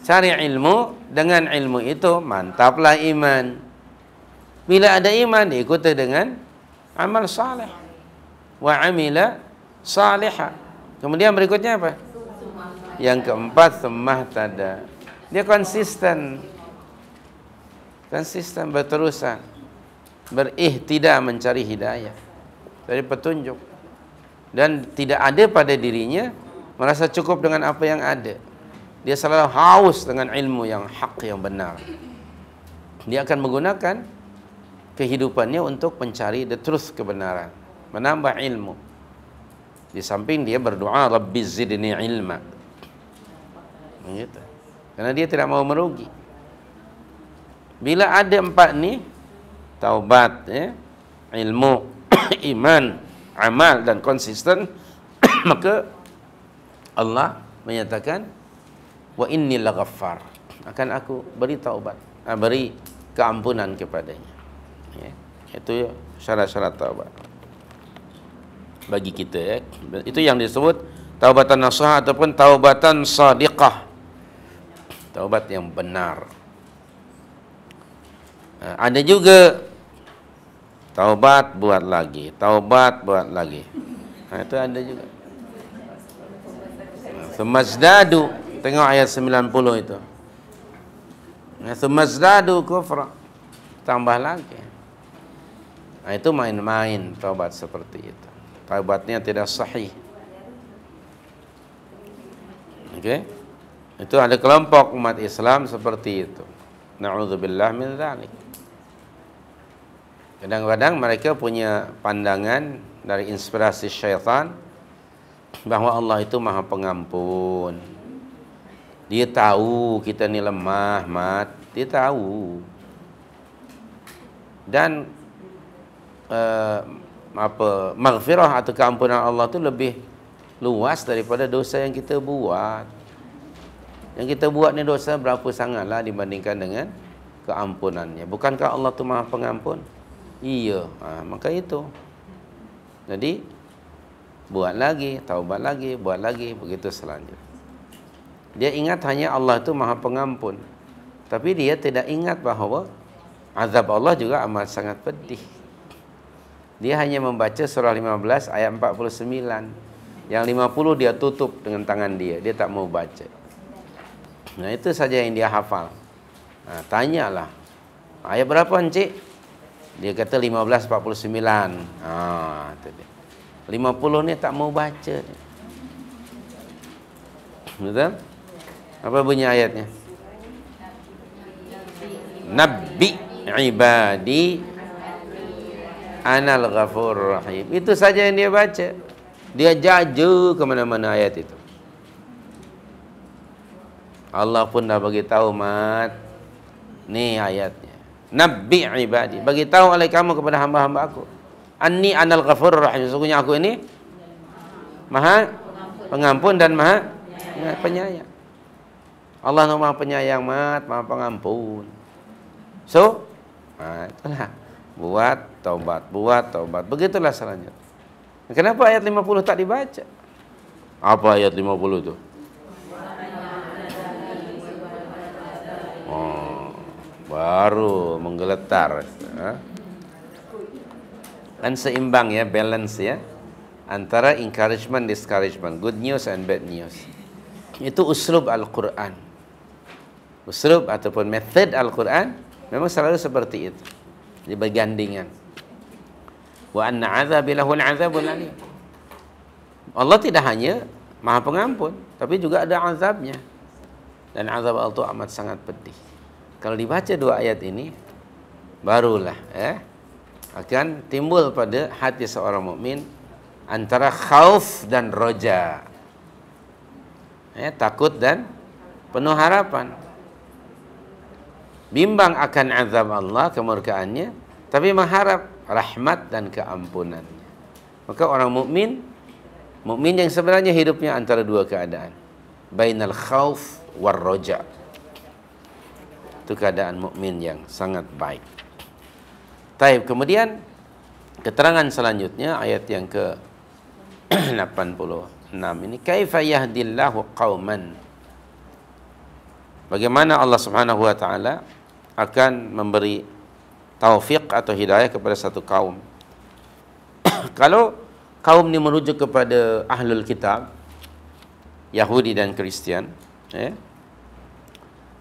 Cari ilmu, dengan ilmu itu mantaplah iman. Bila ada iman diikuti dengan amal saleh. Wa amila salihan. Kemudian berikutnya apa? Yang keempat, sumahtada. Dia konsisten berterusan, berihtida, mencari hidayah dari petunjuk, dan tidak ada pada dirinya merasa cukup dengan apa yang ada. Dia selalu haus dengan ilmu yang hak, yang benar. Dia akan menggunakan kehidupannya untuk mencari the truth, kebenaran, menambah ilmu. Di samping dia berdoa, Rabbi zidni ilma. Begitu. Karena dia tidak mau merugi. Bila ada 4 ni, taubat, ilmu, iman, amal dan konsisten, maka Allah menyatakan wa inni laghaffar, akan aku beri taubat, beri keampunan kepadanya. Itu syarat-syarat taubat bagi kita. Itu yang disebut taubatan nasuha ataupun taubatan shadiqah, taubat yang benar. Ada juga taubat buat lagi, itu ada juga. Sumazdadu, tengok ayat 90 itu. Sumazdadu kufra, tambah lagi. Itu main-main taubat seperti itu. Taubatnya tidak sahih. Okey. Itu ada kelompok umat Islam seperti itu. Na'udzubillah min dzalik. Kadang-kadang mereka punya pandangan dari inspirasi syaitan bahawa Allah itu maha pengampun. Dia tahu kita ni lemah, dia tahu. Dan maghfirah atau keampunan Allah itu lebih luas daripada dosa yang kita buat. Yang kita buat ni dosa berapa sangatlah dibandingkan dengan keampunannya. Bukankah Allah tu maha pengampun? Iya, maka itu. Jadi buat lagi, taubat lagi, buat lagi, begitu selanjutnya. Dia ingat hanya Allah itu maha pengampun, tapi dia tidak ingat bahawa azab Allah juga amat sangat pedih. Dia hanya membaca surah 15 ayat 49. Yang 50 dia tutup dengan tangan dia tak mau baca. Nah, itu saja yang dia hafal. Tanyalah, ayat berapa encik? Dia kata 15:49. Itu dia. 50 ni tak mau baca. Betul? Apa bunyi ayatnya? Nabbi ibadi anal ghafur rahim. Itu saja yang dia baca. Dia jaju ke mana-mana ayat itu. Allah pun dah bagi tahu, mat. Ni ayatnya. Nabbi ibadi, bagi tahu oleh kamu kepada hamba-hamba aku. Anni anal ghafur rahim. Sesungguhnya aku ini maha pengampun dan maha Penyayang. Allah Maha Penyayang, Maha Pengampun. So, itulah. Buat taubat. Begitulah selanjutnya. Kenapa ayat 50 tak dibaca? Apa ayat 50 itu? Oh, baru menggeletar. Dan seimbang ya, balance ya. Antara encouragement, discouragement, good news and bad news. Itu uslub Al-Quran. Uslub ataupun method Al-Quran memang selalu seperti itu. Di bergandingan. Wa anna azabi lahul azabul alim. Allah tidak hanya Maha Pengampun, tapi juga ada azabnya. Dan azab Allah itu amat sangat pedih. Kalau dibaca dua ayat ini, barulah akan timbul pada hati seorang mukmin antara khauf dan roja. Takut dan penuh harapan. Bimbang akan azab Allah, kemurkaannya, tapi mengharap rahmat dan keampunannya. Maka orang mukmin yang sebenarnya hidupnya antara dua keadaan, bainal khauf war roja. Itu keadaan mukmin yang sangat baik. Taib. Kemudian keterangan selanjutnya ayat yang ke 86 ini, kaifa yahdillahu qauman. Bagaimana Allah Subhanahu wa taala akan memberi taufik atau hidayah kepada satu kaum. Kalau kaum ini merujuk kepada ahlul kitab, Yahudi dan Kristian,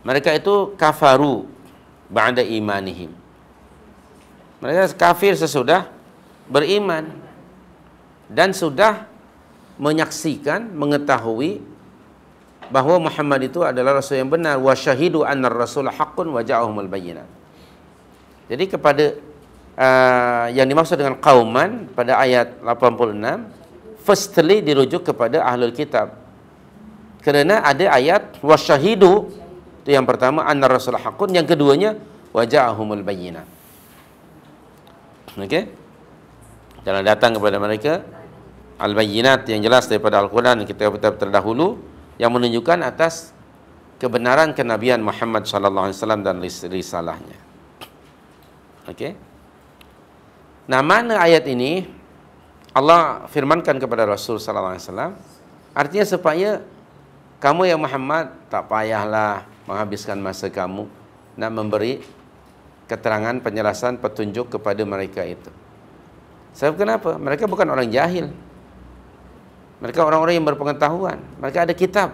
mereka itu kafaru ba'da imanihim. Mereka kafir sesudah beriman dan sudah menyaksikan, mengetahui bahwa Muhammad itu adalah rasul yang benar, wa syahidu anna ar-rasul haqqun wa ja'ahumul bayyinat. Jadi kepada yang dimaksud dengan kauman pada ayat 86 firstly dirujuk kepada ahlul kitab. Kerana ada ayat wa syahidu, itu yang pertama, anna ar-rasul haqqun, yang keduanya wa ja'ahumul bayyinat. Okey? Jangan datang kepada mereka al-bayyinat yang jelas daripada Al-Quran, kitab-kitab terdahulu yang menunjukkan atas kebenaran kenabian Muhammad sallallahu alaihi wasallam dan risalahnya. Okey. Nah, mana ayat ini Allah firmankan kepada Rasul sallallahu alaihi wasallam, artinya supaya kamu ya Muhammad tak payahlah menghabiskan masa kamu nak memberi keterangan, penjelasan, petunjuk kepada mereka itu. Sebab kenapa? Mereka bukan orang jahil. Mereka orang-orang yang berpengetahuan. Mereka ada kitab.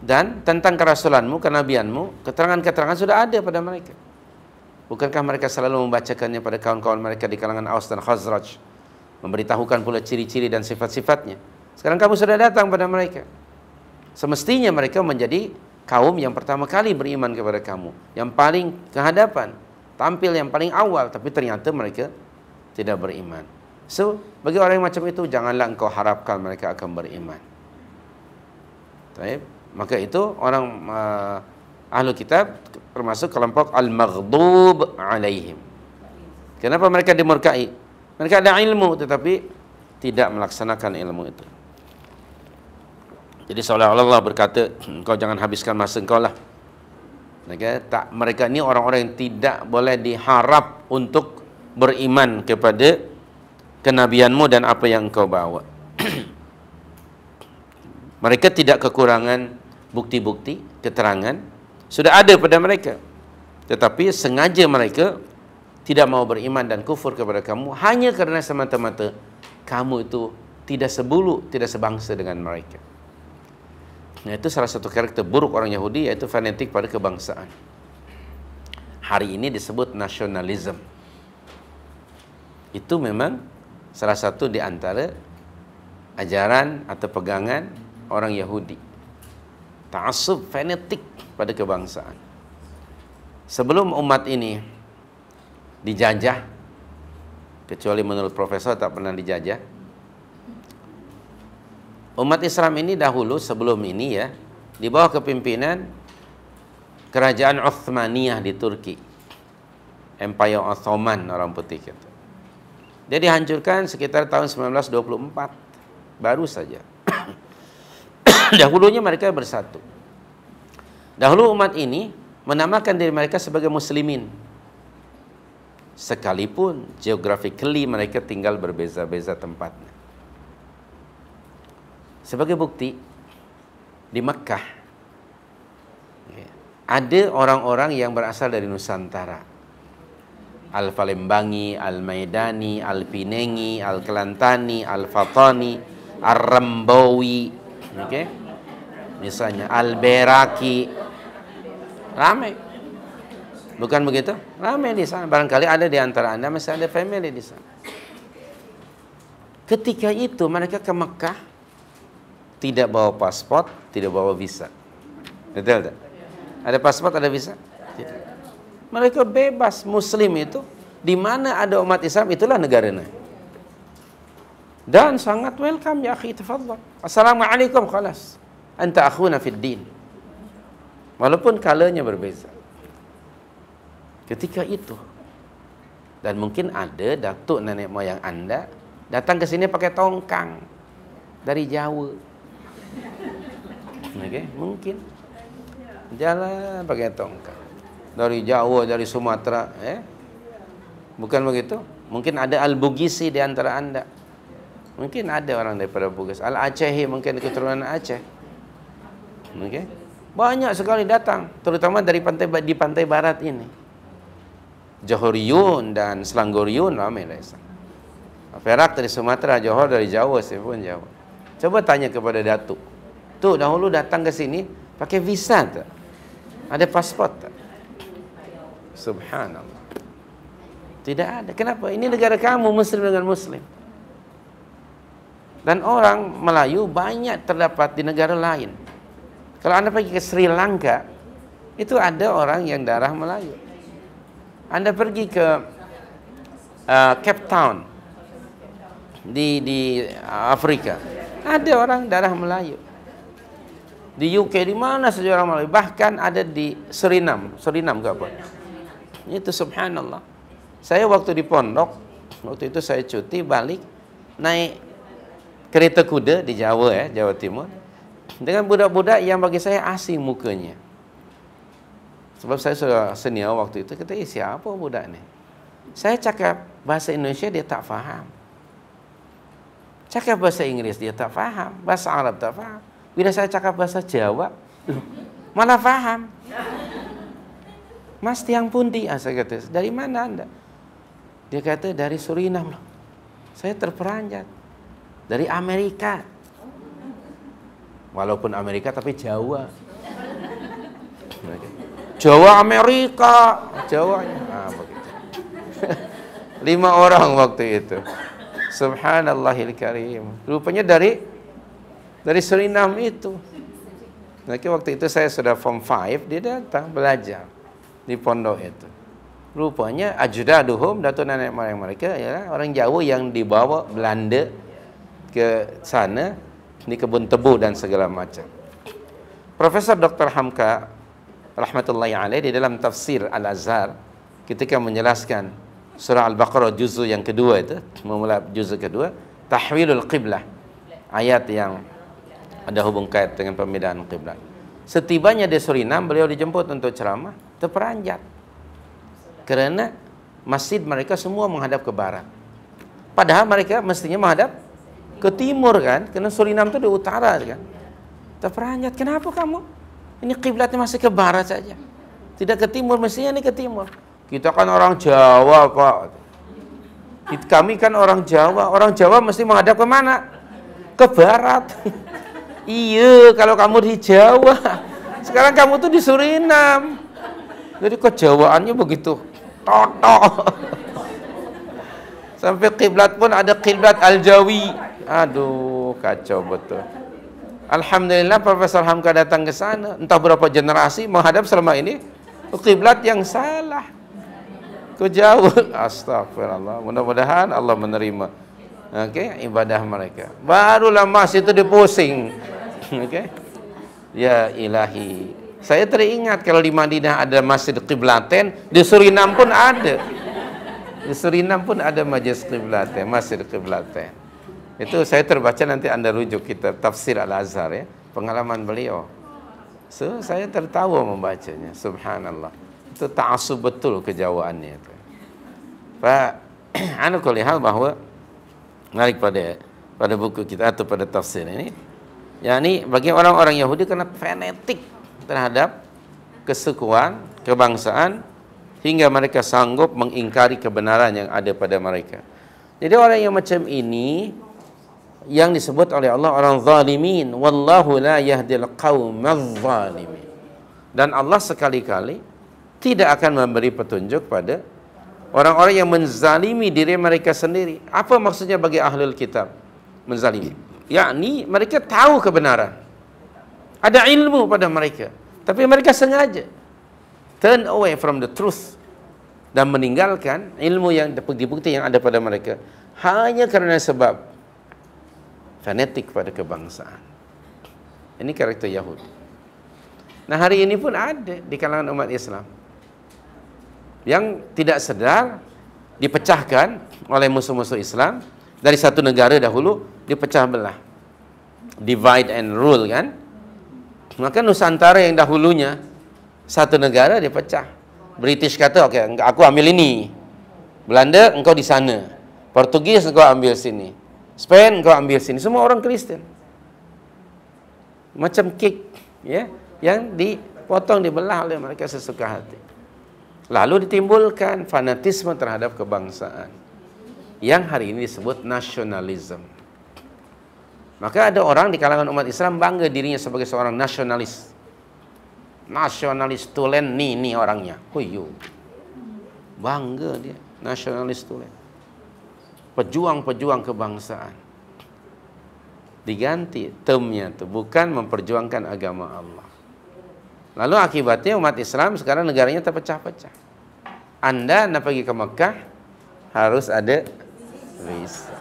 Dan tentang kerasulanmu, kenabianmu, keterangan-keterangan sudah ada pada mereka. Bukankah mereka selalu membacakannya pada kawan-kawan mereka di kalangan Aus dan Khazraj, memberitahukan pula ciri-ciri dan sifat-sifatnya. Sekarang kamu sudah datang pada mereka. Semestinya mereka menjadi kaum yang pertama kali beriman kepada kamu, yang paling kehadapan, tampil yang paling awal, tapi ternyata mereka tidak beriman. So, bagi orang yang macam itu, janganlah engkau harapkan mereka akan beriman. Baik. Maka itu orang ahlu kitab termasuk kelompok al-maghdub alaihim. Kenapa mereka dimurkai? Mereka ada ilmu tetapi tidak melaksanakan ilmu itu. Jadi seolah-olah Allah berkata, engkau jangan habiskan masa engkau lah. Mereka ini orang-orang yang tidak boleh diharap untuk beriman kepada kenabianmu dan apa yang engkau bawa. Mereka tidak kekurangan bukti-bukti, keterangan, sudah ada pada mereka. Tetapi sengaja mereka tidak mau beriman dan kufur kepada kamu hanya kerana semata-mata kamu itu tidak sebulu, tidak sebangsa dengan mereka. Nah, itu salah satu karakter buruk orang Yahudi, yaitu fanatik pada kebangsaan. Hari ini disebut nasionalisme. Itu memang salah satu di antara ajaran atau pegangan orang Yahudi. Ta'assub, fanatik pada kebangsaan. Sebelum umat ini dijajah, kecuali menurut profesor tak pernah dijajah, umat Islam ini dahulu sebelum ini ya, di bawah kepimpinan kerajaan Uthmaniyah di Turki, Empire Ottoman orang putih kata. Dia dihancurkan sekitar tahun 1924, baru saja. Dahulunya mereka bersatu. Dahulu umat ini menamakan diri mereka sebagai muslimin. Sekalipun geographically mereka tinggal berbeza-beza tempatnya. Sebagai bukti, di Mekah ada orang-orang yang berasal dari Nusantara. Al-Falembangi, Al-Maidani, Al-Pinengi, Al-Kelantani, Al-Fatani, Ar-Rambawi, okay? Misalnya Al-Beraki, ramai. Bukan begitu? Ramai di sana. Barangkali ada di antara Anda masih ada family di sana. Ketika itu mereka ke Mekah tidak bawa paspor, tidak bawa visa. Betul tak? Ada paspor, ada visa? Tidak. Mereka bebas. Muslim itu di mana ada umat Islam itulah negaranya. Dan sangat welcome, ya akhi, tafadhal. Assalamualaikum, khalas. Anta akhuna fid din. Walaupun kalanya berbeza. Ketika itu, dan mungkin ada datuk nenek moyang Anda datang ke sini pakai tongkang dari Jawa. Okay, mungkin jalan pakai tongkang dari Jawa, dari Sumatera, bukan begitu? Mungkin ada Al-Bugisi di antara Anda. Mungkin ada orang daripada Bugis. Al-Acehi, mungkin keturunan Aceh. Okay. Banyak sekali datang, terutama dari di pantai barat ini. Johoriyun dan Selanggoriun ramai dari sana. Perak dari Sumatera, Johor dari Jawa, saya pun Jawa. Coba tanya kepada datuk. Tuh, dahulu datang ke sini pakai visa tak? Ada paspor tak? Subhanallah. Tidak ada. Kenapa? Ini negara kamu, muslim dengan muslim. Dan orang Melayu banyak terdapat di negara lain. Kalau Anda pergi ke Sri Lanka, itu ada orang yang darah Melayu. Anda pergi ke Cape Town di Afrika, ada orang darah Melayu. Di UK, di mana saja orang Melayu. Bahkan ada di Suriname ke apa? Itu subhanallah. Saya waktu di pondok, waktu itu saya cuti balik, naik kereta kuda di Jawa, Jawa Timur, dengan budak-budak yang bagi saya asing mukanya. Sebab saya sudah senior waktu itu, kata, siapa budak ni? Saya cakap bahasa Indonesia, dia tak faham. Cakap bahasa Inggris, dia tak faham. Bahasa Arab tak faham. Bila saya cakap bahasa Jawa, malah faham. Mas tiang pundi? Saya kata, dari mana Anda? Dia kata, dari Suriname. Saya terperanjat. Dari Amerika. Walaupun Amerika, tapi Jawa. Jawa Amerika. Jawanya. Begitu. 5 orang waktu itu. Subhanallahil karim. Rupanya dari Suriname itu. Maka waktu itu saya sudah form 5, dia datang belajar di pondok itu. Rupanya ajdaduhum, datuk nenek moyang mereka ialah orang Jawa yang dibawa Belanda ke sana di kebun tebu dan segala macam. Profesor Dr. Hamka rahmatullahi alaih di dalam tafsir Al-Azhar ketika menjelaskan surah Al-Baqarah juzuk yang kedua itu, memulai juzuk kedua, tahwilul qiblah, ayat yang ada hubung kait dengan pembedaan qiblat. Setibanya di Suriname, beliau dijemput untuk ceramah, terperanjat. Kerana masjid mereka semua menghadap ke barat. Padahal mereka mestinya menghadap ke timur kan, kerana Suriname itu di utara kan. Terperanjat, kenapa kamu? Ini kiblatnya masih ke barat saja. Tidak ke timur, mestinya ini ke timur. Kita kan orang Jawa, Pak. Kami kan orang Jawa. Orang Jawa mesti menghadap ke mana? Ke barat. Iya, kalau kamu di Jawa. Sekarang kamu tuh di Suriname. Jadi kejawaannya begitu. Totok. Sampai kiblat pun ada kiblat Al-Jawi. Aduh, kacau betul. Alhamdulillah Profesor Hamka datang ke sana. Entah berapa generasi menghadap selama ini kiblat yang salah. Ke Jawa. Astagfirullah. Mudah-mudahan Allah menerima ibadah mereka. Barulah masjid itu dipusing. Ya ilahi. Saya teringat kalau di Madinah ada masjid qiblaten, di Suriname pun ada. Di Suriname pun ada majlis qiblaten, masjid qiblaten. Itu saya terbaca, nanti Anda rujuk kita tafsir Al-Azhar ya. pengalaman beliau. So, saya tertawa membacanya. Subhanallah. Itu ta'assub betul kejawaannya itu. Pak, anu kulihal bahawa menarik pada buku kita atau pada tafsir ini, yakni bagi orang-orang Yahudi karena fanatik terhadap kesukuan, kebangsaan, hingga mereka sanggup mengingkari kebenaran yang ada pada mereka. Jadi orang yang macam ini yang disebut oleh Allah orang zalimin, wallahu la yahdil qaumaz zalimin. Dan Allah sekali-kali tidak akan memberi petunjuk pada orang-orang yang menzalimi diri mereka sendiri. Apa maksudnya bagi ahlul kitab menzalimi? Yakni mereka tahu kebenaran, ada ilmu pada mereka, tapi mereka sengaja turn away from the truth dan meninggalkan ilmu yang bukti-bukti yang ada pada mereka hanya kerana sebab fanatik pada kebangsaan. Ini karakter Yahudi. Nah, hari ini pun ada di kalangan umat Islam yang tidak sedar dipecahkan oleh musuh-musuh Islam. Dari satu negara dahulu dipecah belah, divide and rule kan. Maka Nusantara yang dahulunya satu negara dipecah. British kata, okey, aku ambil ini. Belanda, engkau di sana. Portugis, engkau ambil sini. Spain, engkau ambil sini. Semua orang Kristen. Macam kek, ya, yang dipotong, dibelah oleh mereka sesuka hati. Lalu ditimbulkan fanatisme terhadap kebangsaan, yang hari ini disebut nasionalisme. Maka ada orang di kalangan umat Islam bangga dirinya sebagai seorang nasionalis. Nasionalis tulen, ni orangnya. Huyu. Bangga dia, nasionalis tulen. Pejuang-pejuang kebangsaan. Diganti termnya itu, bukan memperjuangkan agama Allah. Lalu akibatnya umat Islam sekarang negaranya terpecah-pecah. Anda nak pergi ke Mekah harus ada visa.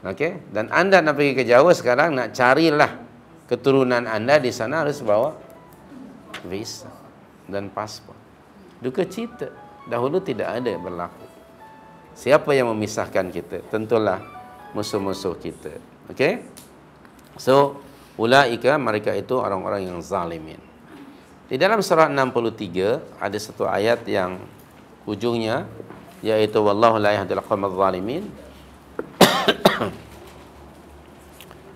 Okey, dan Anda nak pergi ke Jawa sekarang, nak carilah keturunan Anda di sana harus bawa visa dan paspor. Duka cita, dahulu tidak ada berlaku. Siapa yang memisahkan kita? Tentulah musuh-musuh kita. Okey? So, ulaika, mereka itu orang-orang yang zalimin. Di dalam surah 63 ada satu ayat yang ujungnya yaitu wallahu la yahdil qaumadz zalimin.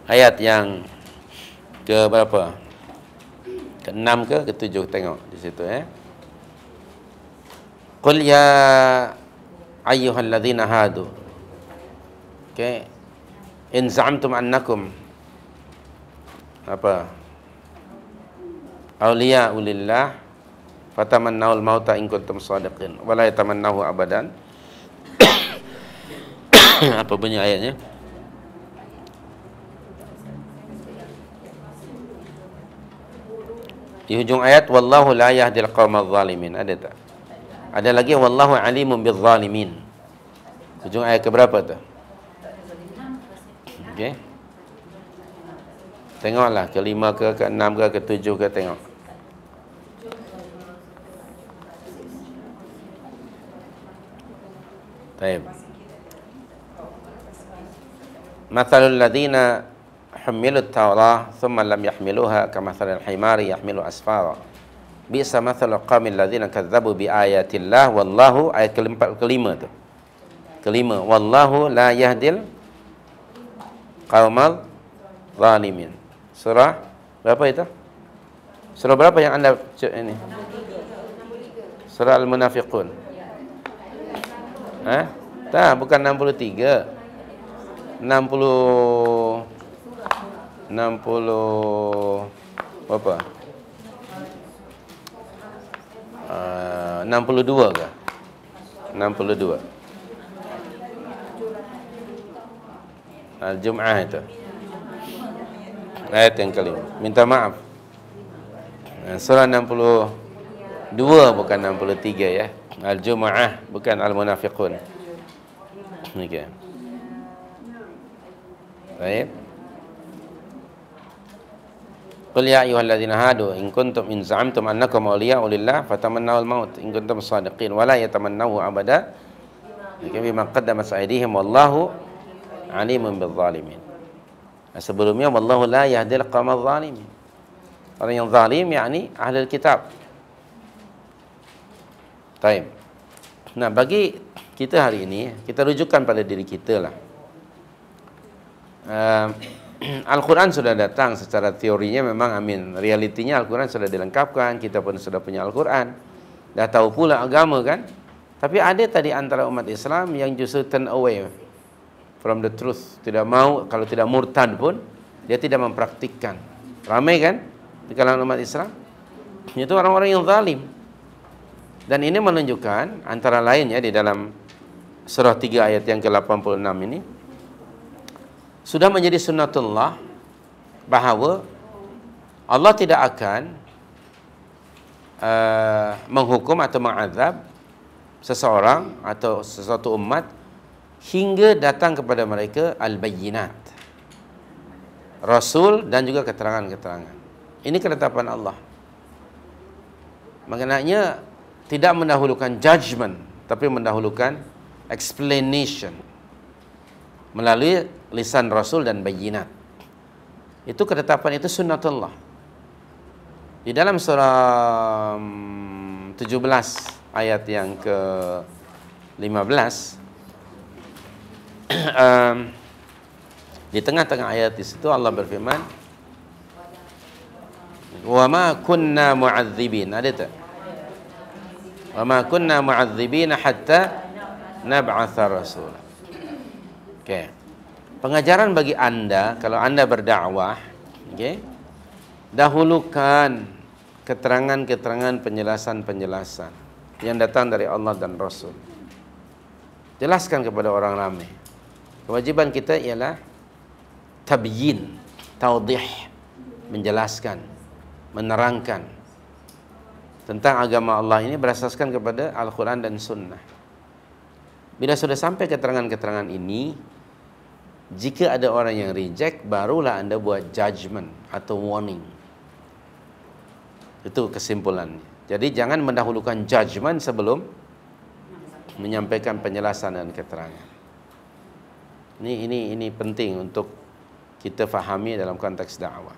Ayat yang ke berapa? Ke-6 ke ke-7, tengok di situ Qul ya ayyuhalladzina hadu. Okey. In za'amtum annakum apa? Auliya ulillah fatamannaul mauta in kuntum shadiqin wa la yatamannahu abadan. Apa bunyi ayatnya? Di hujung ayat wallahu la yahdil qaumadz zalimin, ada tak? Ada lagi wallahu alimun bil zalimin. Hujung ayat ke berapa tu? Okey. Tengoklah ke-5 ke ke-6 ke ke-7 ke, tengok. Baik. Mathalul ladzina humilut tawrah thumma lam yahmiluha kamathalil himari yahmilu asfara. Bi'sa mathalul qaumil ladzina kadzdzabu bi ayatillah wallahu, ayat kelima tu. Kelima, wallahu la yahdil qaumal zalimin. Surah berapa itu? Surah berapa yang anda ini? Surah Al-Munafiqun. Tak, bukan 63. 60 berapa? 62 ke? 62. Al-Jum'ah itu. Ayat yang kelima. Minta maaf. Surah 62 bukan 63 ya. Al-Jum'ah bukan Al-Munafiqun. Okey. Baik. Qul ya ayyuhalladzina hadu in kuntum in za'amtum annakum awliya'u lillah fatamannawul maut in kuntum shadiqin wa la yatamannahu abada bima qaddamat aydihim wallahu alimun bil zalimin. Sebelumnya wallahu la yahdil qaumadz zalimin. Orang yang zalim yakni ahli kitab. Baik. Nah, bagi kita hari ini, kita rujukan pada diri kita lah. Al-Quran sudah datang secara teorinya memang amin. Realitinya Al-Quran sudah dilengkapkan, kita pun sudah punya Al-Quran. Dah tahu pula agama kan. Tapi ada tadi antara umat Islam yang justru turn away from the truth. Tidak mau, kalau tidak murtad pun, dia tidak mempraktikkan. Ramai kan di kalangan umat Islam? Itu orang-orang yang zalim. Dan ini menunjukkan antara lainnya di dalam surah 3 ayat yang ke-86 ini sudah menjadi sunnatullah bahawa Allah tidak akan menghukum atau mengazab seseorang atau sesuatu umat hingga datang kepada mereka al-bayyinat, Rasul dan juga keterangan-keterangan. Ini ketetapan Allah. Maknanya tidak mendahulukan judgment, tapi mendahulukan explanation melalui lisan Rasul dan bayyinat. Itu ketetapan, itu sunnatullah. Di dalam surah 17 ayat yang ke-15 di tengah-tengah ayat di situ Allah berfirman, "Wa ma kunna mu'adzibin." Ada tak? "Wa ma kunna mu'adzibin hatta nab'atha rasula." Okey. Pengajaran bagi Anda kalau Anda berdakwah, okey, dahulukan keterangan-keterangan, penjelasan-penjelasan yang datang dari Allah dan Rasul. Jelaskan kepada orang ramai. Kewajiban kita ialah tabyin, taudih, menjelaskan, menerangkan tentang agama Allah ini berasaskan kepada Al-Quran dan Sunnah. Bila sudah sampai keterangan-keterangan ini, jika ada orang yang reject, barulah Anda buat judgment atau warning. Itu kesimpulannya. Jadi jangan mendahulukan judgment sebelum menyampaikan penjelasan dan keterangan. Ini penting untuk kita fahami dalam konteks dakwah.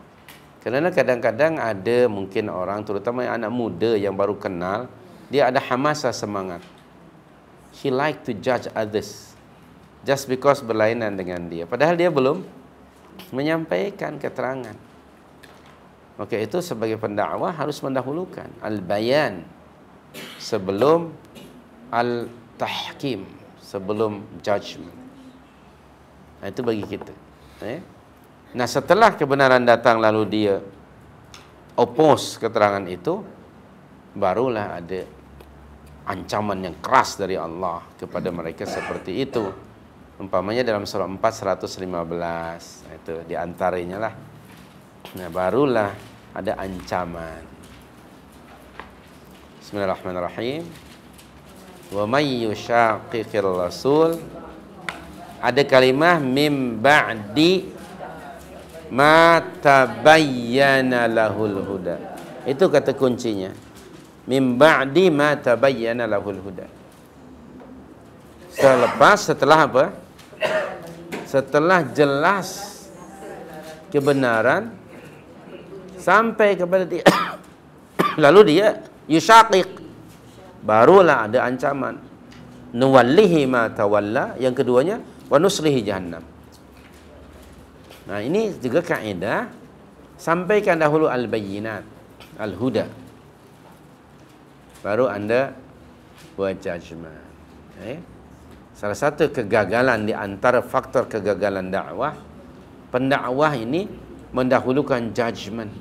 Kerana kadang-kadang ada mungkin orang, terutama anak muda yang baru kenal, dia ada hamasa semangat. He like to judge others just because berlainan dengan dia. Padahal dia belum menyampaikan keterangan. Maka itu sebagai pendakwah harus mendahulukan al-bayan sebelum al-tahkim, sebelum judgment. Nah, itu bagi kita. Nah, setelah kebenaran datang lalu dia oppose keterangan itu, barulah ada ancaman yang keras dari Allah kepada mereka seperti itu. Umpamanya dalam surah 4 115, itu di antaranya lah. Nah, barulah ada ancaman. Bismillahirrahmanirrahim. Wa may yushaqiqir rasul, ada kalimah mim ba'di ma tabayyana lahul huda. Itu kata kuncinya. Mim ba'di ma tabayyana lahul huda. Setelah apa? Setelah jelas kebenaran sampai kepada dia lalu dia yushaqiq, barulah ada ancaman. Nuwallihi ma tawalla, yang keduanya wa nuslihi jahannam. Nah, ini juga kaedah, sampaikan dahulu al-bayyinat, al-huda, baru Anda buat judgment. Salah satu kegagalan di antara faktor kegagalan dakwah, pendakwah ini mendahulukan judgment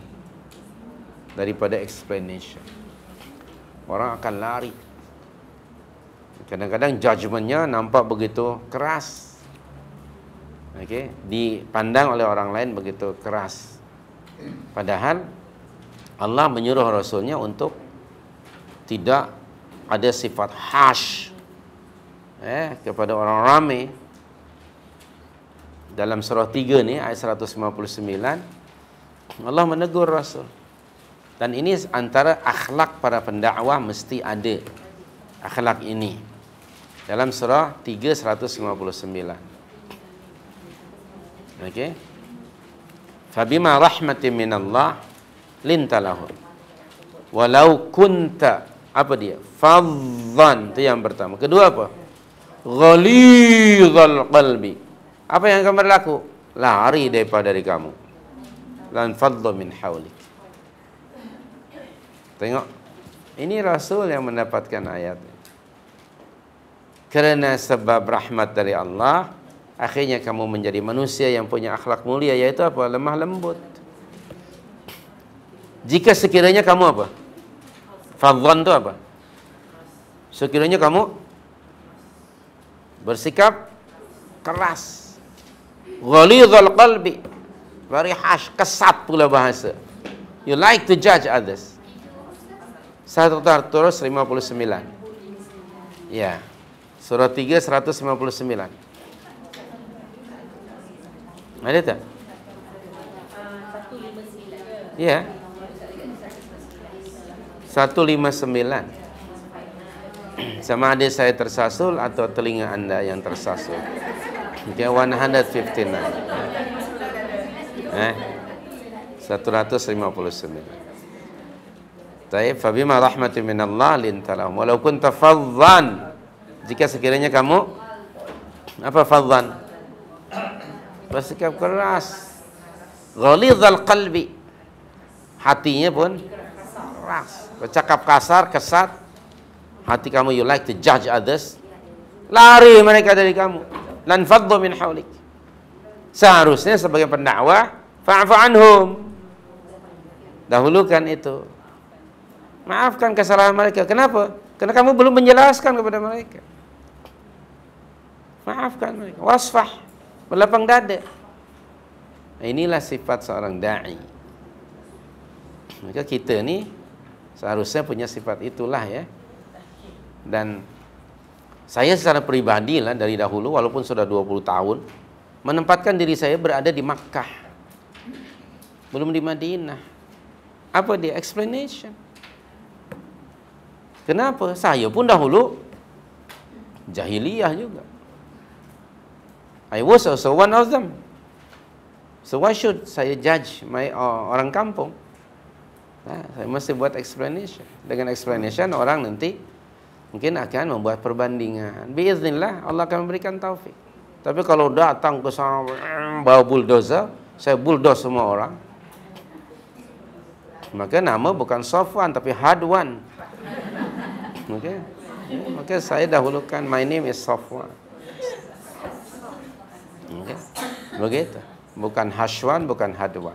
daripada explanation. Orang akan lari. Kadang-kadang judgementnya nampak begitu keras. Okey, dipandang oleh orang lain begitu keras. Padahal Allah menyuruh Rasulnya untuk tidak ada sifat harsh kepada orang ramai. Dalam surah 3 ni ayat 159, Allah menegur Rasul. Dan ini antara akhlak para pendakwah, mesti ada akhlak ini. Dalam surah 3 159. Okey. Fabima rahmatin minallah linta lahum. Walau kunta, apa dia? Fadhan, itu yang pertama. Kedua apa? Ghalidhal qalbi. Apa yang akan berlaku? Lari dari kamu. Lan fadlu min hawlik. Tengok, ini Rasul yang mendapatkan ayat. Karena sebab rahmat dari Allah, akhirnya kamu menjadi manusia yang punya akhlak mulia, yaitu apa? Lemah lembut. Jika sekiranya kamu apa? Fadhan itu apa? Sekiranya kamu bersikap keras, ghalidhal qalbi, very harsh, kesat pula bahasa. You like to judge others. 159. Ya. Surah 3 159. Ada tak? Ya. 159. Sama ada saya tersasul atau telinga anda yang tersasul. Dia 159. 159. Taib, fabima rahmatin minallah lintalahum walau kunta fadhan. Jika sekiranya kamu apa fadhan? Bersikap keras. Ghalidhal qalbi. Hatinya pun keras. Bercakap kasar, kesat. Hati kamu, you like to judge others. Lari mereka dari kamu. Lan faddu min hawlik. Seharusnya sebagai pendakwah, fa'fu anhum. Dahulukan itu. Maafkan kesalahan mereka. Kenapa? Karena kamu belum menjelaskan kepada mereka. Maafkan mereka. Wasfah. Berlapang dada. Inilah sifat seorang da'i. Maka kita ni seharusnya punya sifat itulah ya. Dan saya secara pribadi lah dari dahulu, walaupun sudah 20 tahun, menempatkan diri saya berada di Makkah, belum di Madinah. Apa dia? Explanation. Kenapa? Saya pun dahulu jahiliyah juga. I was also one of them. So why should saya judge orang kampung? Nah, saya mesti buat explanation. Dengan explanation orang nanti mungkin akan membuat perbandingan. Biiznillah Allah akan memberikan taufik. Tapi kalau datang ke sana bawa bulldozer, saya bulldoze semua orang. Maka nama bukan Safwan tapi Hadwan. Okay. Maka saya dahulukan my name is Safwan. Okay. Begitu. Bukan Hashwan, bukan Hadwan.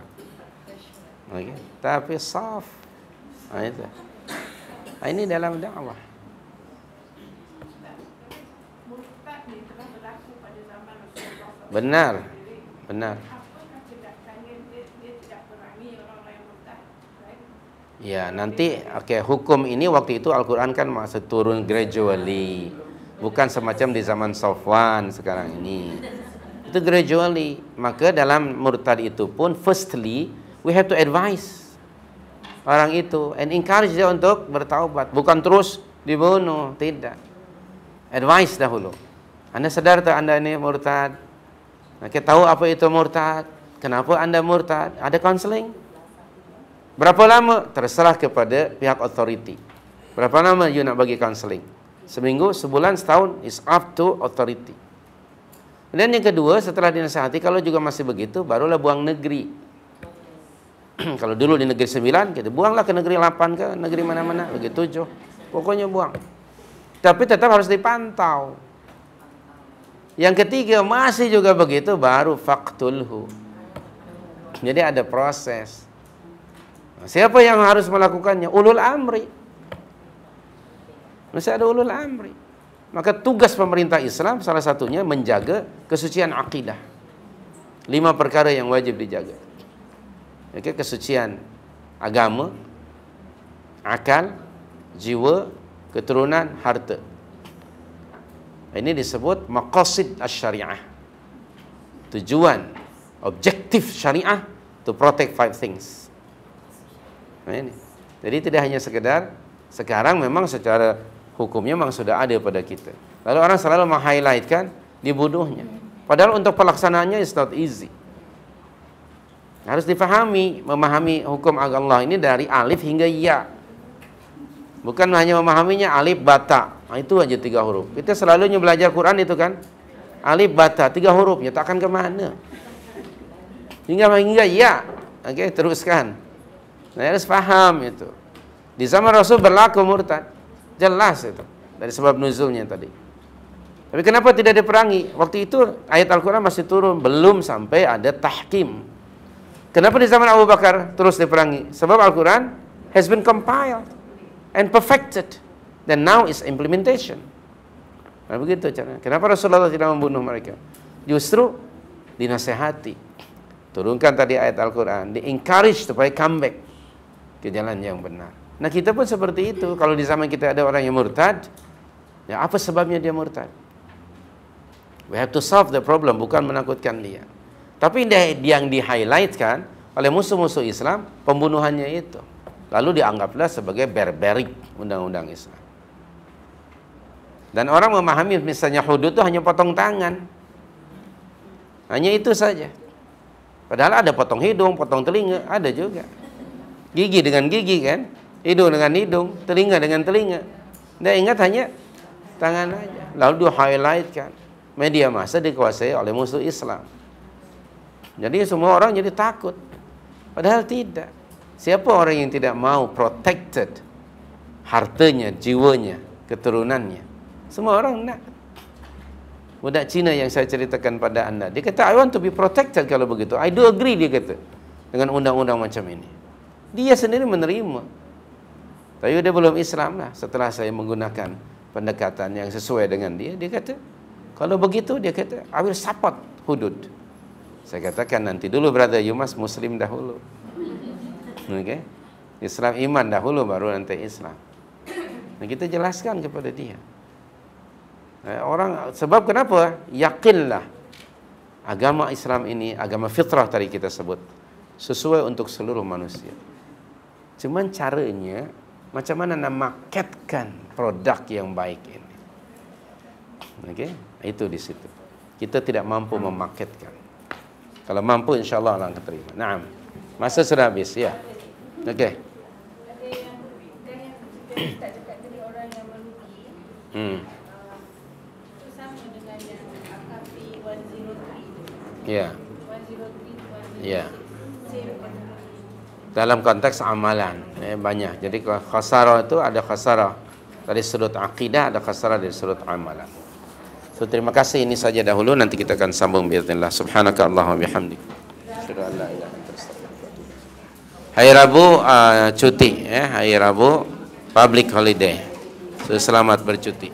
Okay. Tapi Saf. Nah, itu. Ini dalam dakwah. Benar. Benar. Ya, nanti hukum ini waktu itu Al-Quran kan masih turun gradually. Bukan semacam di zaman Safwan sekarang ini. Itu gradually. Maka dalam murtad itu pun firstly we have to advise orang itu and encourage dia untuk bertaubat. Bukan terus dibunuh, tidak. Advice dahulu. Anda sadar tak Anda ini murtad? Kita tahu apa itu murtad? Kenapa Anda murtad? Ada counseling? Berapa lama? Terserah kepada pihak authority. Berapa lama you nak bagi counseling? Seminggu, sebulan, setahun? It's up to authority. Dan yang kedua, setelah dinasihati, kalau juga masih begitu, barulah buang negeri. Kalau dulu di negeri 9, kita buanglah ke negeri 8 ke negeri mana-mana, negeri 7. Pokoknya buang. Tapi tetap harus dipantau. Yang ketiga, masih juga begitu, baru faqtulhu. Jadi ada proses. Siapa yang harus melakukannya? Ulul amri. Masih ada ulul amri. Maka tugas pemerintah Islam salah satunya menjaga kesucian akidah. 5 perkara yang wajib dijaga. Okay, kesucian agama, akal, jiwa, keturunan, harta. Ini disebut maqasid asy-syariah. Tujuan, objektif syariah to protect 5 things. Nah, ini. Jadi tidak hanya sekedar sekarang memang secara hukumnya memang sudah ada pada kita. Lalu orang selalu meng-highlightkan dibunuhnya. Padahal untuk pelaksanaannya it's not easy. Harus difahami, memahami hukum Allah ini dari alif hingga ya. Bukan hanya memahaminya alif bata. Nah, itu aja 3 huruf. Kita selalunya belajar Quran itu kan alif bata 3 hurufnya takkan ke mana. Hingga ya. Okey, teruskan. Nah, harus faham itu. Di zaman Rasul berlaku murtad. Jelas itu dari sebab nuzulnya tadi. Tapi kenapa tidak diperangi? Waktu itu ayat Al-Quran masih turun, belum sampai ada tahkim. Kenapa di zaman Abu Bakar terus diperangi? Sebab Al-Quran has been compiled and perfected, dan now is implementation. Nah, begitu caranya. Kenapa Rasulullah tidak membunuh mereka? Justru dinasehati. Turunkan tadi ayat Al-Quran, di-encourage supaya come back ke jalan yang benar. Nah, kita pun seperti itu. Kalau di zaman kita ada orang yang murtad, ya apa sebabnya dia murtad? We have to solve the problem, bukan menakutkan dia. Tapi yang di-highlightkan oleh musuh-musuh Islam, pembunuhannya itu. Lalu dianggaplah sebagai barbaric undang-undang Islam. Dan orang memahami misalnya hudud itu hanya potong tangan. Hanya itu saja. Padahal ada potong hidung, potong telinga, ada juga. Gigi dengan gigi kan, hidung dengan hidung, telinga dengan telinga. Dia ingat hanya tangan aja. Lalu di-highlightkan. Media massa dikuasai oleh musuh Islam. Jadi semua orang jadi takut. Padahal tidak. Siapa orang yang tidak mau protected hartanya, jiwanya, keturunannya? Semua orang nak. Budak Cina yang saya ceritakan pada anda, dia kata, I want to be protected kalau begitu. I do agree, dia kata, dengan undang-undang macam ini. Dia sendiri menerima. Tapi dia belum Islam lah. Setelah saya menggunakan pendekatan yang sesuai dengan dia kata, kalau begitu, dia kata, I will support hudud. Saya katakan nanti dulu brother, you must Muslim dahulu. Okay? Islam iman dahulu, baru nanti Islam. Nah, kita jelaskan kepada dia. Orang, sebab kenapa? Yakinlah agama Islam ini, agama fitrah tadi kita sebut, sesuai untuk seluruh manusia. Cuman caranya, macam mana nak marketkan produk yang baik ini. Okay? Itu di situ. Kita tidak mampu memarketkan. Kalau mampu, insyaAllah Allah akan terima. Naam. Masa sudah habis, ya. Okey. Ada yang tak cakap tadi orang yang merugi. Itu sama dengan yang AKP 103. Ya. 103. Ya. Same. Dalam konteks amalan, banyak. Jadi khasarah itu ada khasarah dari sudut akidah, ada khasarah dari sudut amalan. So, terima kasih, ini saja dahulu, nanti kita akan sambung biiznillah. Subhanaka Allahumma bihamdik. Asyhadu an la ilaha illa anta astaghfiruka wa atubu ilaik. Hari Rabu cuti ya, hari Rabu public holiday. So, selamat bercuti.